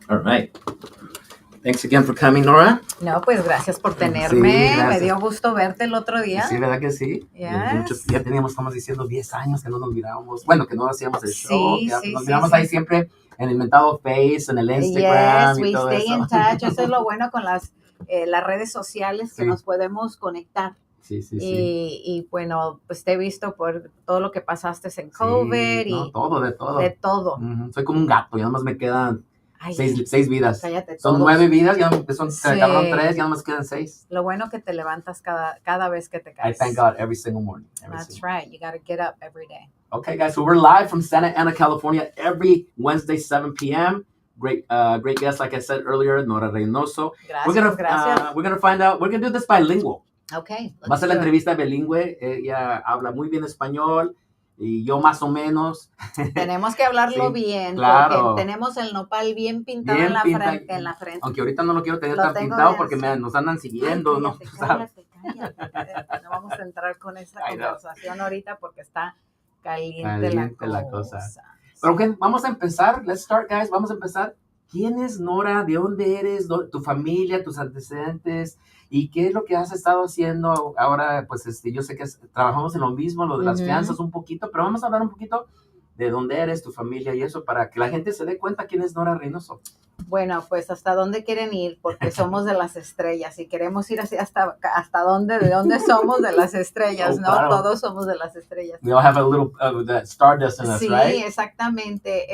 All right. Thanks again for coming, Nora. No, pues gracias por tenerme. Sí, gracias. Me dio gusto verte el otro día. Sí, ¿verdad que sí? Yes. Ya teníamos, estamos diciendo, 10 años que no nos mirábamos. Bueno, que no hacíamos el show. Sí, Que sí, nos sí, miramos sí. ahí siempre en el mentado Face, en el Instagram Yes, y we todo stay eso. in touch. Eso es lo bueno con las redes sociales, que Sí. nos podemos conectar. Sí, sí, sí. Y bueno, pues te he visto por todo lo que pasaste en COVID. Sí, no, y todo, de todo. de todo. Soy como un gato, ya nomás me quedan Ay, 6 vidas. cállate, Son todos. 9 vidas, ya son Sí. cabrón 3, ya nomás quedan 6. Lo bueno que te levantas cada vez que te I caes. thank God every single morning. That's right. You got to get up every day. Okay, guys, so we're live from Santa Ana, California, every Wednesday, 7 p.m. Great guest, like I said earlier, Nora Reynoso. Gracias, gracias. We're gonna find out. We're gonna do this bilingual. Okay. Va a ser la entrevista bilingüe. Ella habla muy bien español y yo más o menos. Tenemos que hablarlo Sí, bien, claro. porque tenemos el nopal bien pintado Bien en la frente. Aunque ahorita no lo quiero tener Lo tan tengo pintado bien, porque sí. nos andan siguiendo, Ay, ¿no? cállate. No vamos a entrar con esta conversación ahorita porque está caliente la cosa. Pero okay, vamos a empezar. Let's start, guys. Vamos a empezar. ¿Quién es Nora? ¿De dónde eres? ¿Tu familia? ¿Tus antecedentes? ¿Y qué es lo que has estado haciendo ahora? Pues yo sé que trabajamos en lo mismo, lo de las fianzas un poquito, pero vamos a hablar un poquito de dónde eres, tu familia y eso, para que la gente se dé cuenta quién es Nora Reynoso. Bueno, pues hasta dónde quieren ir, porque somos de las estrellas y queremos ir así hasta dónde, de dónde somos de las estrellas, ¿no? Claro. Todos somos de las estrellas. We all have a little that stardust in us, sí, right? Sí, exactamente.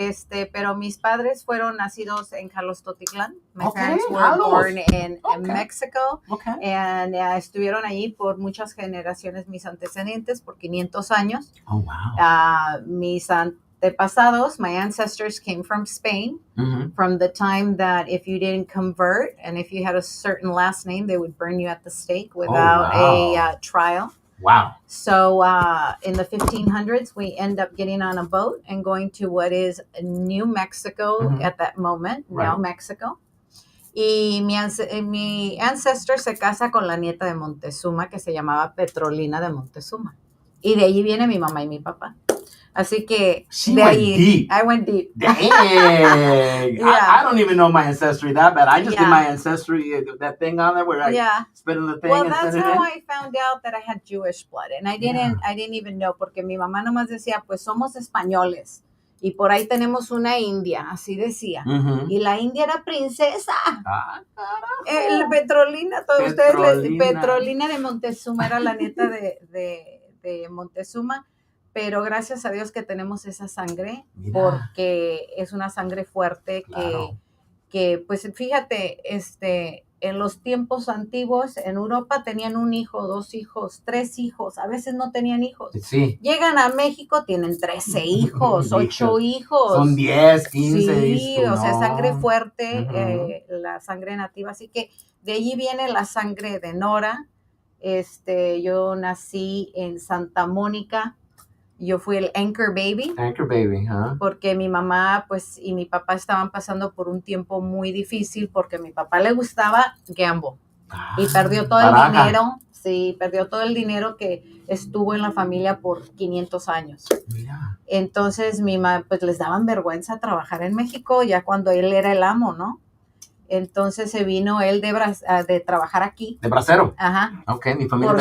Pero mis padres fueron nacidos en Jalostotitlán. My parents were born in Mexico. Okay. And estuvieron allí por muchas generaciones mis antecedentes, por 500 años. Oh, wow. Mis antepasados, my ancestors came from Spain, from the time that if you didn't convert and if you had a certain last name, they would burn you at the stake without a trial. Wow. So in the 1500s, we end up getting on a boat and going to what is New Mexico at that moment, now Mexico. Y mi ancestor se casa con la nieta de Montezuma, que se llamaba Petrolina de Montezuma. Y de allí viene mi mamá y mi papá. Así que de ahí, I went deep. Dang. I don't even know my ancestry that bad. I just did my ancestry, that thing on there where I spit in the thing. Well, that's how I found out that I had Jewish blood. And I didn't even know, porque mi mamá nomás decía, pues somos españoles. Y por ahí tenemos una india, así decía. Y la india era princesa. El Petrolina, todos ustedes, Petrolina de Montezuma era la nieta de Montezuma. Pero gracias a Dios que tenemos esa sangre, porque es una sangre fuerte que pues fíjate, en los tiempos antiguos en Europa tenían un hijo, 2 hijos, 3 hijos, a veces no tenían hijos. Sí. Llegan a México, tienen 13 hijos, 8 hijos. Son 10, 15. Sí, o sea, sangre fuerte, la sangre nativa. Así que de allí viene la sangre de Nora. Yo nací en Santa Mónica. Yo fui el anchor baby. Anchor baby, huh? Porque mi mamá, pues, y mi papá estaban pasando por un tiempo muy difícil porque a mi papá le gustaba gamble. Y perdió todo el dinero. Sí, perdió todo el dinero que estuvo en la familia por 500 años. Mira. Entonces, mi mamá, pues, les daban vergüenza trabajar en México ya cuando él era el amo, ¿no? Entonces se vino él de trabajar aquí. ¿De bracero? Ajá. Ok, mi familia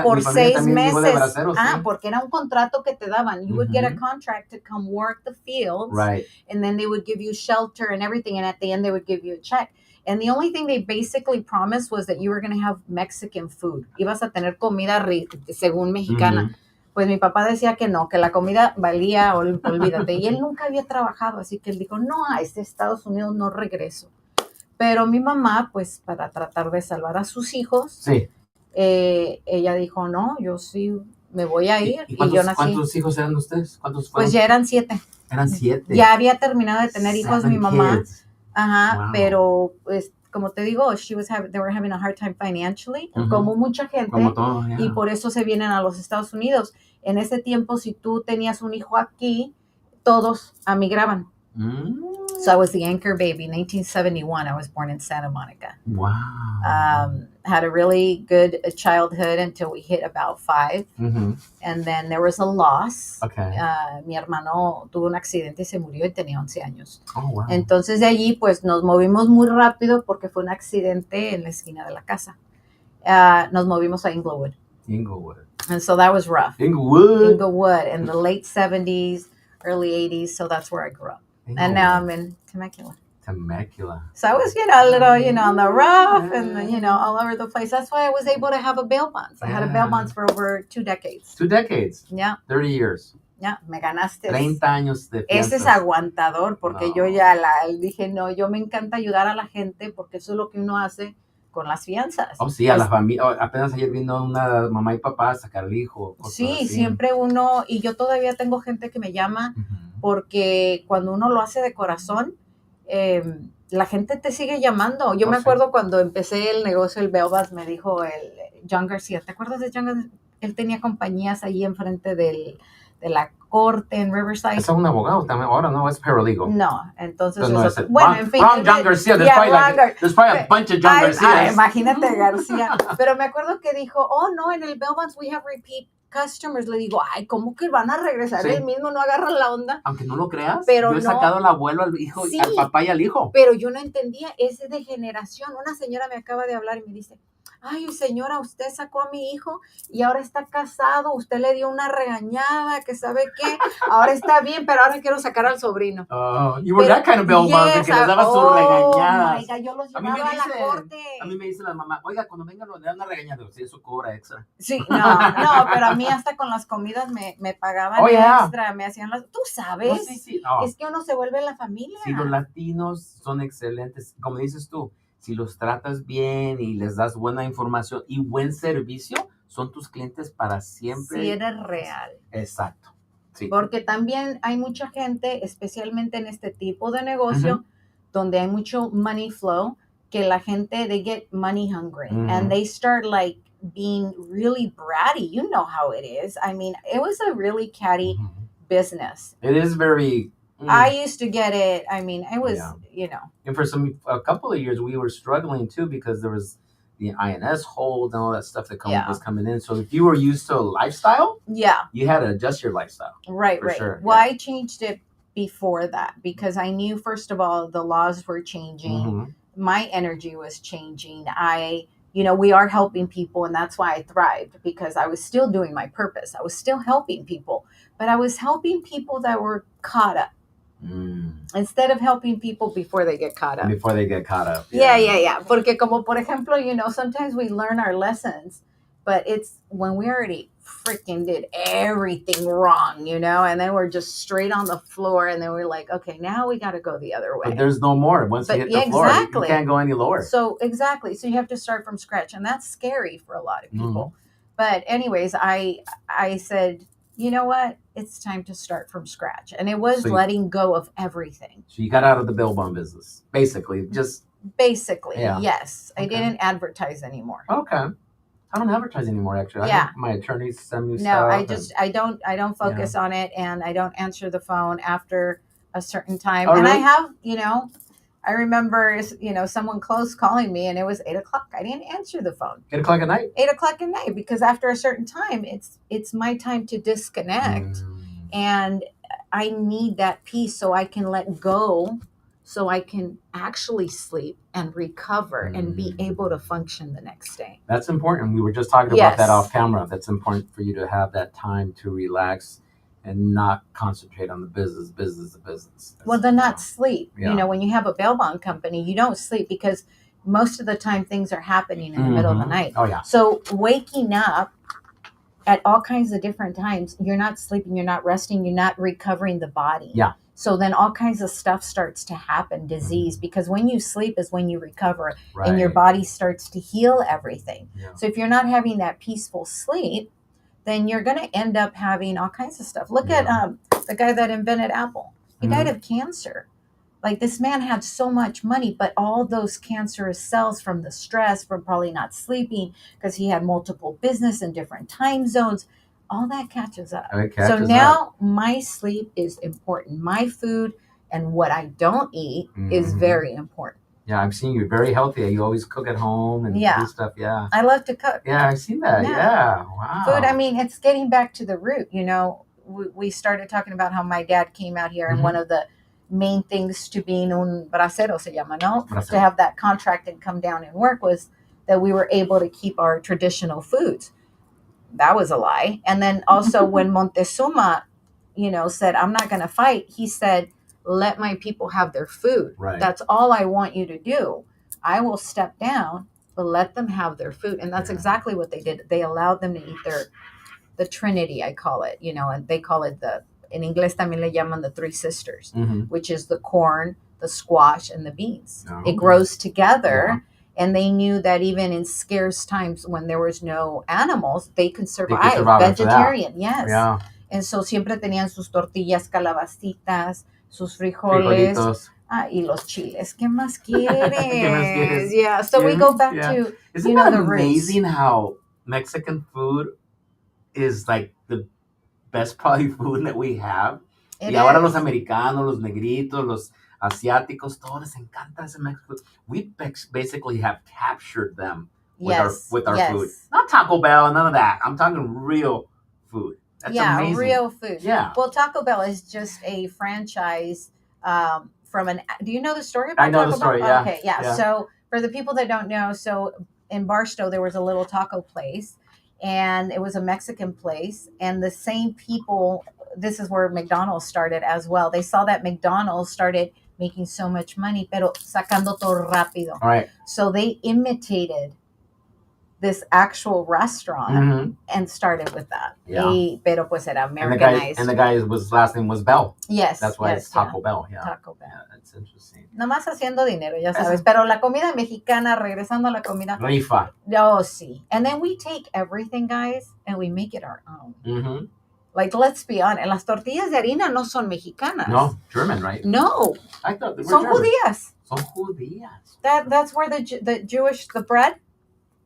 por 6 meses. De bracero, porque era un contrato que te daban. You would get a contract to come work the fields. Right. And then they would give you shelter and everything. And at the end, they would give you a check. And the only thing they basically promised was that you were going to have Mexican food. Ibas a tener comida según mexicana. Pues mi papá decía que no, que la comida valía, olvídate. Y él nunca había trabajado. Así que él dijo, no, a Estados Unidos no regreso. Pero mi mamá, pues, para tratar de salvar a sus hijos, ella dijo, no, yo sí me voy a ir. ¿Y yo nací. ¿Cuántos hijos eran ustedes? ¿Cuántos fueron? Pues ya eran 7. Eran 7. Ya había terminado de tener hijos mi mamá. Kids. Ajá, Wow. Pero pues, como te digo, they were having a hard time financially, como mucha gente. Como todo, y por eso se vienen a los Estados Unidos. En ese tiempo, si tú tenías un hijo aquí, todos emigraban. So I was the anchor baby. 1971, I was born in Santa Monica. Wow. had a really good childhood until we hit about 5. And then there was a loss. Mi hermano tuvo un accidente y se murió y tenía 11 años. Oh, wow. Entonces de allí pues nos movimos muy rápido porque fue un accidente en la esquina de la casa. Nos movimos a Inglewood. And so that was rough. Inglewood in the late 70s, early 80s. So that's where I grew up. And now I'm in Temecula. So I was, a little, on the rough and, all over the place. That's why I was able to have a bail bonds. I had a bail bonds for over 2 decades. 2 decades? Yeah. 30 years. Ya, me ganaste. 30 años de fianzas. Ese es aguantador, porque yo ya dije, no, yo me encanta ayudar a la gente, porque eso es lo que uno hace con las fianzas. Oh, sí, a la familia. Apenas ayer vino una mamá y papá a sacar al hijo. Sí, así. Siempre uno, y yo todavía tengo gente que me llama, porque cuando uno lo hace de corazón, la gente te sigue llamando. Yo me acuerdo cuando empecé el negocio, el Belvas, me dijo el John García, ¿te acuerdas de John García? Él tenía compañías ahí enfrente de la corte en Riverside. Es un abogado también, ahora no, es paralegal. No, entonces no eso, bueno, en fin. Wrong John García, there's probably a bunch of John Garcías. Imagínate García. Pero me acuerdo que dijo, oh no, en el Belmonts we have repeat customers. Le digo, ay, ¿cómo que van a regresar el mismo? No agarran la onda. Aunque no lo creas, pero yo he sacado al abuelo, al hijo, al papá y al hijo. Pero yo no entendía, ese de generación. Una señora me acaba de hablar y me dice, ay, señora, usted sacó a mi hijo y ahora está casado, usted le dio una regañada, que sabe qué, ahora está bien, pero ahora quiero sacar al sobrino. You were that kind of bail bonds, que les daba sus regañadas. Oiga, yo los llevaba a la corte. A mí me dice la mamá, oiga, cuando vengan le dan una regañada, sí, eso cobra extra. Sí, no, pero a mí hasta con las comidas me pagaban extra, me hacían las, tú sabes, no, sí. Oh. Es que uno se vuelve la familia. Sí, los latinos son excelentes, como dices tú. Si los tratas bien y les das buena información y buen servicio, son tus clientes para siempre. Si eres real. Exacto. Sí. Porque también hay mucha gente, especialmente en este tipo de negocio, donde hay mucho money flow, que la gente, they get money hungry. And they start like being really bratty. You know how it is. I mean, it was a really catty business. It is very... I used to get it. I mean, it was, And for a couple of years, we were struggling too because there was the INS hold and all that stuff that was coming in. So if you were used to a lifestyle, you had to adjust your lifestyle. Right. Sure. Well, I changed it before that because I knew, first of all, the laws were changing. My energy was changing. We are helping people, and that's why I thrived, because I was still doing my purpose. I was still helping people, but I was helping people that were caught up. Instead of helping people before they get caught up. Yeah. Porque como, por ejemplo, sometimes we learn our lessons, but it's when we already freaking did everything wrong, and then we're just straight on the floor, and then we're like, okay, now we got to go the other way. But there's no more. Once you hit the floor, you can't go any lower. So, exactly. So you have to start from scratch, and that's scary for a lot of people. But anyways, I said, you know what? It's time to start from scratch. And it was letting go of everything. So you got out of the bail bond business, basically. Basically, yes. Okay. I didn't advertise anymore. Okay. I don't advertise anymore, actually. My attorneys send me stuff. No, I don't focus on it, and I don't answer the phone after a certain time. And really? I have, I remember, someone close calling me, and it was 8:00. I didn't answer the phone. 8:00 at night? 8:00 at night, because after a certain time, it's my time to disconnect, and I need that peace so I can let go, so I can actually sleep and recover and be able to function the next day. That's important. We were just talking about that off camera. That's important for you to have that time to relax and not concentrate on the business. Well, then not sleep. When you have a bail bond company, you don't sleep because most of the time things are happening in the middle of the night. Oh, yeah. So waking up at all kinds of different times, you're not sleeping, you're not resting, you're not recovering the body. Yeah. So then all kinds of stuff starts to happen, disease, because when you sleep is when you recover and your body starts to heal everything. Yeah. So if you're not having that peaceful sleep, then you're going to end up having all kinds of stuff. Look at the guy that invented Apple. He died of cancer. Like, this man had so much money, but all those cancerous cells from the stress, from probably not sleeping, because he had multiple business in different time zones, all that catches up. So now my sleep is important. My food and what I don't eat is very important. Yeah, I've seen you very healthy. You always cook at home and do stuff. Yeah. I love to cook. Yeah, I've seen that. Yeah. Wow. Food, I mean, it's getting back to the root. You know, we started talking about how my dad came out here, and one of the main things to being un bracero se llama, no? Bracero. To have that contract and come down and work was that we were able to keep our traditional foods. That was a lie. And then also when Montezuma, you know, said, I'm not going to fight, he said, let my people have their food. Right. That's all I want you to do. I will step down, but let them have their food. And that's exactly what they did. They allowed them to eat the Trinity, I call it, you know, and they call it in English también le llaman the three sisters, which is the corn, the squash, and the beans. Oh. It grows together. Yeah. And they knew that even in scarce times when there was no animals, they could survive vegetarian. Yes. Yeah. And so siempre tenían sus tortillas, calabacitas, sus frijoles. Y los chiles. ¿Qué más quieres? Yeah. So we go back to, Isn't that amazing how Mexican food is like the best probably food that we have? Y ahora los americanos, los negritos, los asiáticos, todos les encanta ese Mexican food. We basically have captured them with our food. Not Taco Bell, none of that. I'm talking real food. That's amazing. Real food. Yeah. Well, Taco Bell is just a franchise from do you know the story about Taco Bell? I know the story, yeah. Okay, yeah. So for the people that don't know, so in Barstow, there was a little taco place, and it was a Mexican place, and the same people, this is where McDonald's started as well. They saw that McDonald's started making so much money, pero sacando todo rápido. Right. So they imitated this actual restaurant and started with that. Yeah. Pero pues era Americanized. And the guy's last name was Bell. Yes. That's why it's Taco Bell. Yeah. Taco Bell. Yeah, that's interesting. Nomás haciendo dinero, ya sabes. Pero la comida mexicana, regresando a la comida. Rifa. Oh, sí. And then we take everything, guys, and we make it our own. Like, let's be honest, las tortillas de harina no son mexicanas. No, German, right? No. I thought they were son German. Judías. Son judías. That's where the Jewish, the bread,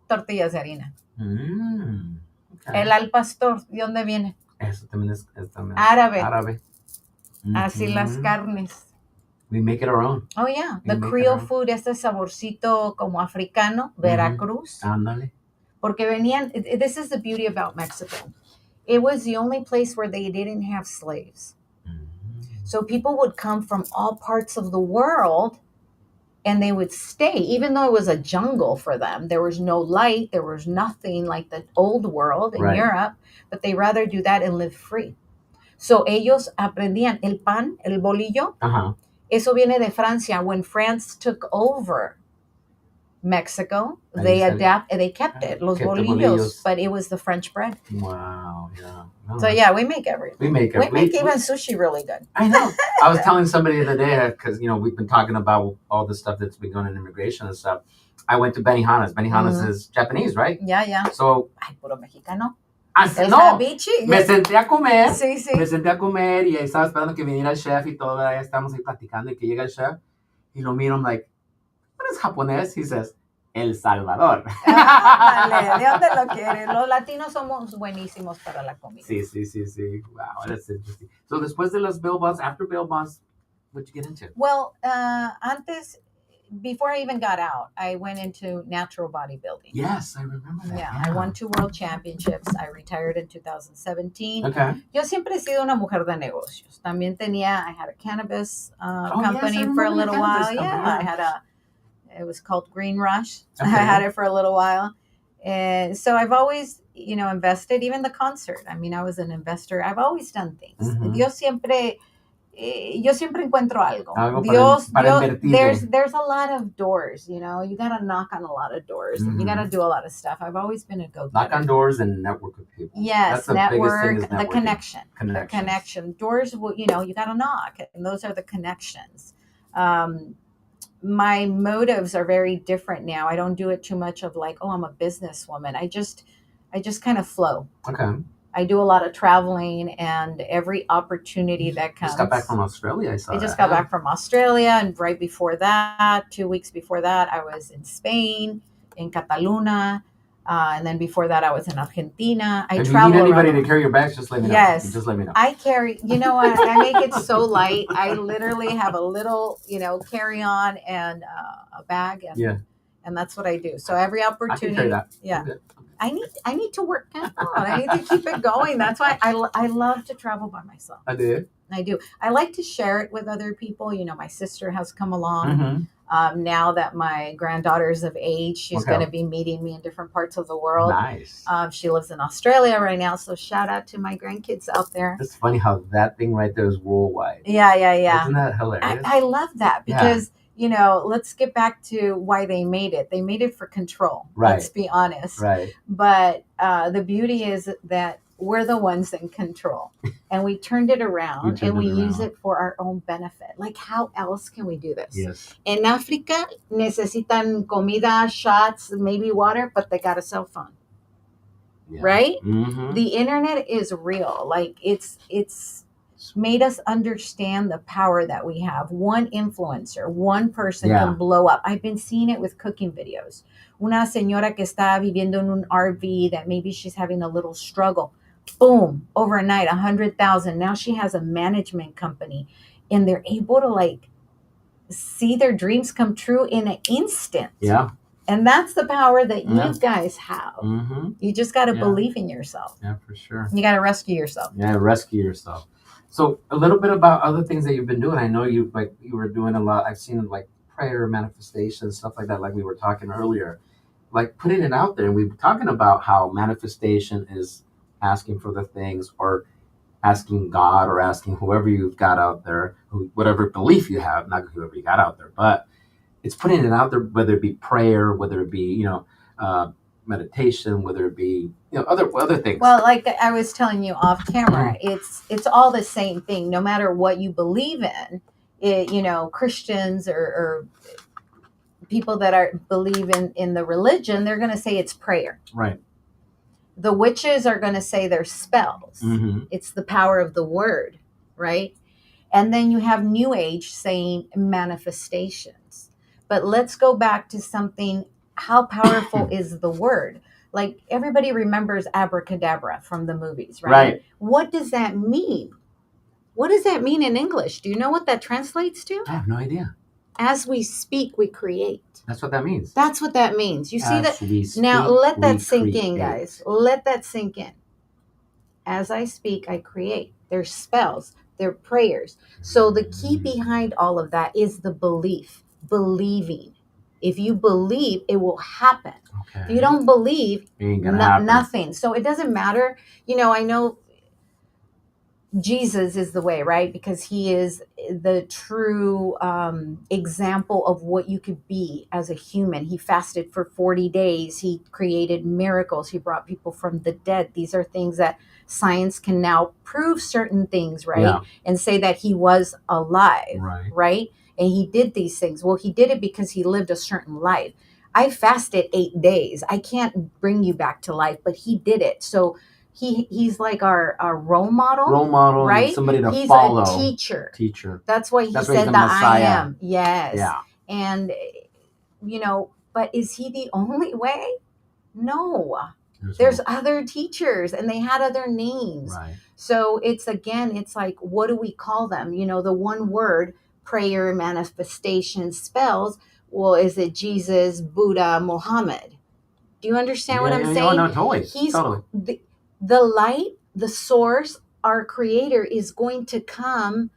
tortillas de harina. Okay. El al pastor, ¿de dónde viene? Eso también es árabe. Así las carnes. We make it our own. Oh, yeah. The Creole food, este saborcito como africano, Veracruz. Ándale. Porque venían, this is the beauty about Mexico. It was the only place where they didn't have slaves. So people would come from all parts of the world and they would stay, even though it was a jungle for them. There was no light. There was nothing like the old world in Europe, but they rather do that and live free. So ellos aprendían el pan, el bolillo. Eso viene de Francia. When France took over Mexico, they kept it, los bolillos, but it was the French bread. Wow, yeah. No, so yeah, we make everything. We make even sushi really good. I know. I was telling somebody the other day, because, you know, we've been talking about all the stuff that's been going on in immigration and stuff. I went to Benihana's. Benihana's is Japanese, right? Yeah. So, ay, puro mexicano. No, me senté a comer. Sí. Me senté a comer y ahí estaba esperando que viniera el chef y todo. Ya estábamos ahí platicando y que llega el chef y lo miro, I'm like, what is japonés? He says, El Salvador. Dale, ¿de dónde lo quieres? Los latinos somos buenísimos para la comida. Sí. Wow, that's interesting. So, después de los bail bonds, after bail bonds, what'd you get into? Well, before I even got out, I went into natural bodybuilding. Yes, I remember that. Yeah, I won 2 world championships. I retired in 2017. Okay. Yo siempre he sido una mujer de negocios. También I had a cannabis company for a little while. Yeah, it was called Green Rush. Okay. I had it for a little while. And so I've always, invested, even the concert. I mean, I was an investor. I've always done things. Yo siempre encuentro algo. Dios, there's a lot of doors, you gotta knock on a lot of doors and you gotta do a lot of stuff. I've always been a go-getter. Knock on doors and network with people. Yes, network, the connection. The connection. Doors, you gotta knock, and those are the connections. My motives are very different now. I don't do it too much of like, I'm a businesswoman. I just kind of flow. Okay. I do a lot of traveling, and every opportunity that comes. Just got back from Australia, I just got back from Australia, and right before that, 2 weeks before that, I was in Spain, in Catalunya. And then before that, I was in Argentina. I If you travel need anybody around. to carry your bags, just let me know. Yes. Just let me know. I carry, you know what? I make it so light. I literally have a little, carry-on and a bag. And, Yeah. And that's what I do. So every I can opportunity. carry that. Yeah. I need to work out. I need to keep it going. That's why I love to travel by myself. I did. I do. I like to share it with other people. My sister has come along. Mm-hmm. Now that my granddaughter is of age, she's going to be meeting me in different parts of the world. Nice. She lives in Australia right now, so shout out to my grandkids out there. It's funny how that thing right there is worldwide. Yeah. Isn't that hilarious? I love that because, let's get back to why they made it. They made it for control. Right. Let's be honest. Right. But the beauty is that we're the ones in control, and we turned it around and we use it for our own benefit. Like, how else can we do this? Yes. In Africa, necesitan comida, shots, maybe water, but they got a cell phone. Yeah. Right? Mm-hmm. The internet is real. Like, it's made us understand the power that we have. One influencer, one person can blow up. I've been seeing it with cooking videos. Una señora que está viviendo en un RV that maybe she's having a little struggle. Boom, overnight, 100,000. Now she has a management company, and they're able to see their dreams come true in an instant. Yeah. And that's the power that you guys have. Mm-hmm. You just got to believe in yourself. Yeah, for sure. You got to rescue yourself. Yeah, rescue yourself. So a little bit about other things that you've been doing. I know you were doing a lot. I've seen prayer, manifestation, stuff like that, like we were talking earlier. Like putting it out there. And we were talking about how manifestation is asking for the things, or asking God, or asking whoever you've got out there, whatever belief you have, not whoever you got out there, but it's putting it out there, whether it be prayer, whether it be, meditation, whether it be, other things. Well, like I was telling you off camera, it's all the same thing, no matter what you believe in. Christians or people that believe in the religion, they're going to say it's prayer. Right. The witches are going to say they're spells. Mm-hmm. It's the power of the word, right? And then you have New Age saying manifestations. But let's go back to something. How powerful is the word? Like, everybody remembers abracadabra from the movies, right? Right. What does that mean? What does that mean in English? Do you know what that translates to? I have no idea. As we speak, we create. That's what that means. That's what that means. You see As that? we speak, now, let that we sink create. in, guys. Let that sink in. As I speak, I create. They're spells. They're prayers. So the key behind all of that is the belief. Believing. If you believe, it will happen. Okay. If you don't believe, happen. Nothing. So it doesn't matter. I know Jesus is the way, right? Because he is the true example of what you could be as a human. He fasted for 40 days. He created miracles. He brought people from the dead. These are things that science can now prove certain things, right? Yeah. And say that he was alive, right? And he did these things. Well, he did it because he lived a certain life. I fasted 8 days. I can't bring you back to life, but he did it. So he's like our role model, right? Somebody to he's follow. He's a teacher. That's why he said the that Messiah. I am. Yes. Yeah. And, but is he the only way? No. There's other teachers, and they had other names. Right. So it's like, what do we call them? The one word, prayer, manifestation, spells. Well, is it Jesus, Buddha, Muhammad? Do you understand what I'm saying? No, totally. He's totally. The light, the source, our creator is going to come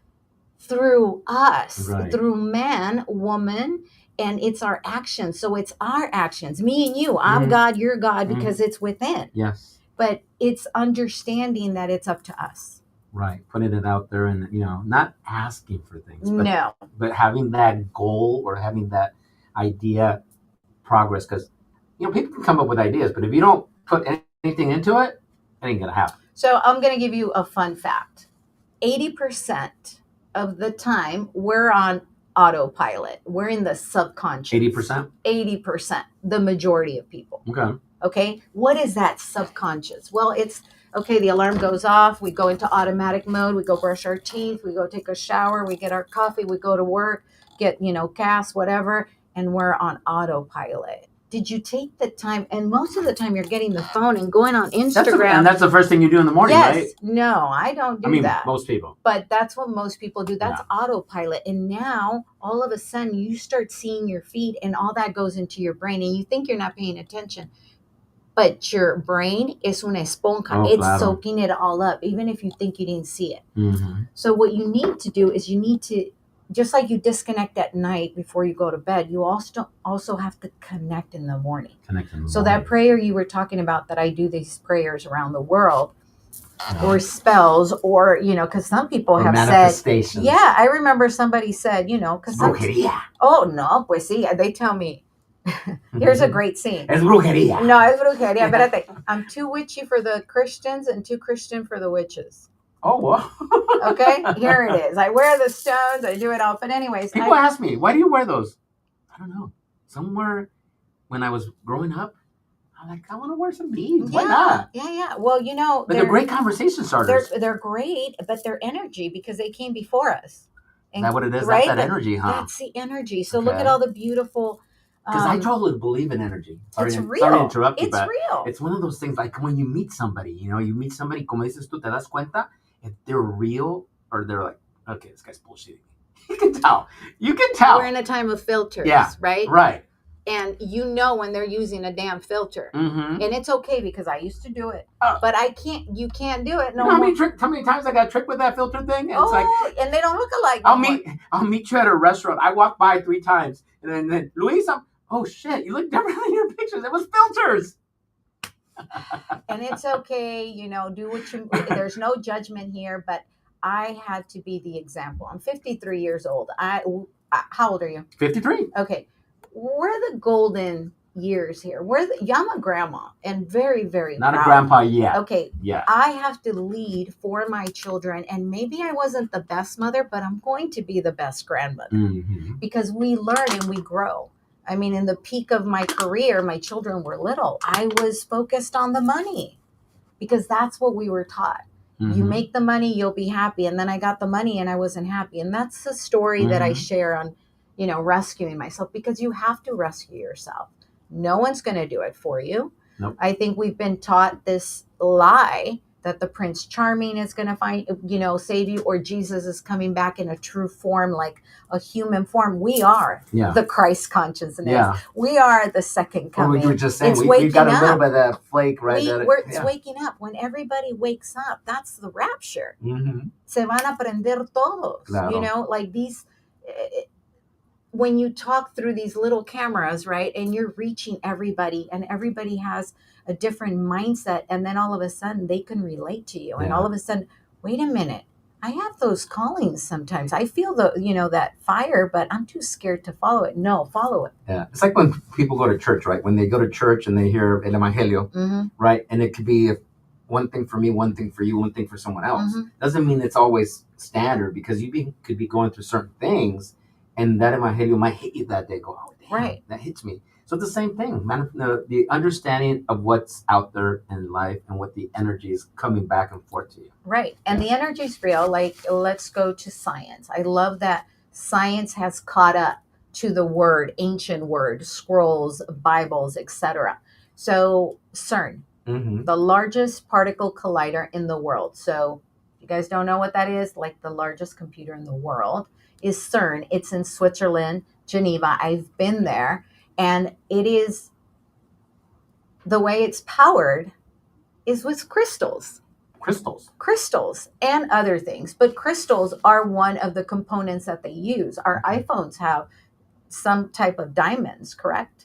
through us, through man, woman, and it's our actions. So it's our actions, me and you. I'm God, you're God, because it's within. Yes. But it's understanding that it's up to us. Right. Putting it out there and, not asking for things. But having that goal, or having that idea, progress. Because, people can come up with ideas, but if you don't put anything into it, it ain't going to happen. So I'm going to give you a fun fact. 80% of the time, we're on autopilot. We're in the subconscious. 80%? 80%. The majority of people. Okay. What is that subconscious? Well, it's, the alarm goes off. We go into automatic mode. We go brush our teeth. We go take a shower. We get our coffee. We go to work, get, gas, whatever. And we're on autopilot. did you take the time? And most of the time you're getting the phone and going on Instagram. And that's the first thing you do in the morning, yes, right? No, I don't do that. Most people. But that's what most people do. That's autopilot. And now all of a sudden you start seeing your feed and all that goes into your brain and you think you're not paying attention. But your brain is una esponja. It's soaking it all up, even if you think you didn't see it. Mm-hmm. So what you need to do is you need to, just like you disconnect at night before you go to bed, you also have to connect in the morning. So that prayer you were talking about, that I do these prayers around the world, or spells, or, because some people have said, yeah, I remember somebody said, because oh, no, pues sí, they tell me, here's a great scene. Es brujería. No, es brujería. Espérate. I'm too witchy for the Christians and too Christian for the witches. Oh, wow. Okay, here it is. I wear the stones. I do it all. But anyways. People ask me, why do you wear those? I don't know. Somewhere when I was growing up, I'm like, I want to wear some beads. Why not? Yeah. Well, But they're great conversation starters. They're great, but they're energy because they came before us. And, is that what it is? Right? That's that energy, huh? That's the energy. So look at all the beautiful... Because I totally believe in energy. It's real. Sorry to interrupt you, but real. It's one of those things like when you meet somebody, como dices tú, te das cuenta if they're real or they're like, okay, this guy's bullshitting. You can tell. We're in a time of filters, right? Right. And when they're using a damn filter. Mm-hmm. And it's okay because I used to do it. But you can't do it. No. How many times I got tricked with that filter thing? And it's like, and they don't look alike. I'll meet you at a restaurant. I walked by 3 times. And then Luis, oh shit, you look different than your pictures. It was filters. And it's okay, do what you, there's no judgment here, but I had to be the example. I'm 53 years old. How old are you? 53. Okay. We're the golden years here. I'm a grandma and very, very not proud. A grandpa yet. Okay. Yeah. I have to lead for my children, and maybe I wasn't the best mother, but I'm going to be the best grandmother because we learn and we grow. I mean, in the peak of my career, my children were little. I was focused on the money because that's what we were taught. Mm-hmm. You make the money, you'll be happy. And then I got the money and I wasn't happy. And that's the story that I share on, rescuing myself, because you have to rescue yourself. No one's going to do it for you. Nope. I think we've been taught this lie that the Prince Charming is going to save you, or Jesus is coming back in a true form, like a human form. We are the Christ consciousness. Yeah. We are the second coming. We were just saying, we got a little bit of that flake, right? It's waking up. When everybody wakes up, that's the rapture. Mm-hmm. Se van a prender todos. Claro. Like these... when you talk through these little cameras, right, and you're reaching everybody, and everybody has a different mindset, and then all of a sudden they can relate to you, and all of a sudden, wait a minute, I have those callings sometimes. I feel that fire, but I'm too scared to follow it. No, follow it. Yeah, it's like when people go to church, right? When they go to church and they hear El Evangelio, right, and it could be one thing for me, one thing for you, one thing for someone else. Doesn't mean it's always standard, because could be going through certain things. And that evangelio might hit you that day. Go, oh, damn, right. That hits me. So it's the same thing, man. The understanding of what's out there in life and what the energy is coming back and forth to you. Right. And the energy is real. Like, let's go to science. I love that science has caught up to the ancient word, scrolls, Bibles, etc. So CERN, the largest particle collider in the world. So if you guys don't know what that is, like the largest computer in the world is CERN. It's in Switzerland, Geneva. I've been there, and it is, the way it's powered is with crystals and other things. But crystals are one of the components that they use. Our iPhones have some type of diamonds, correct?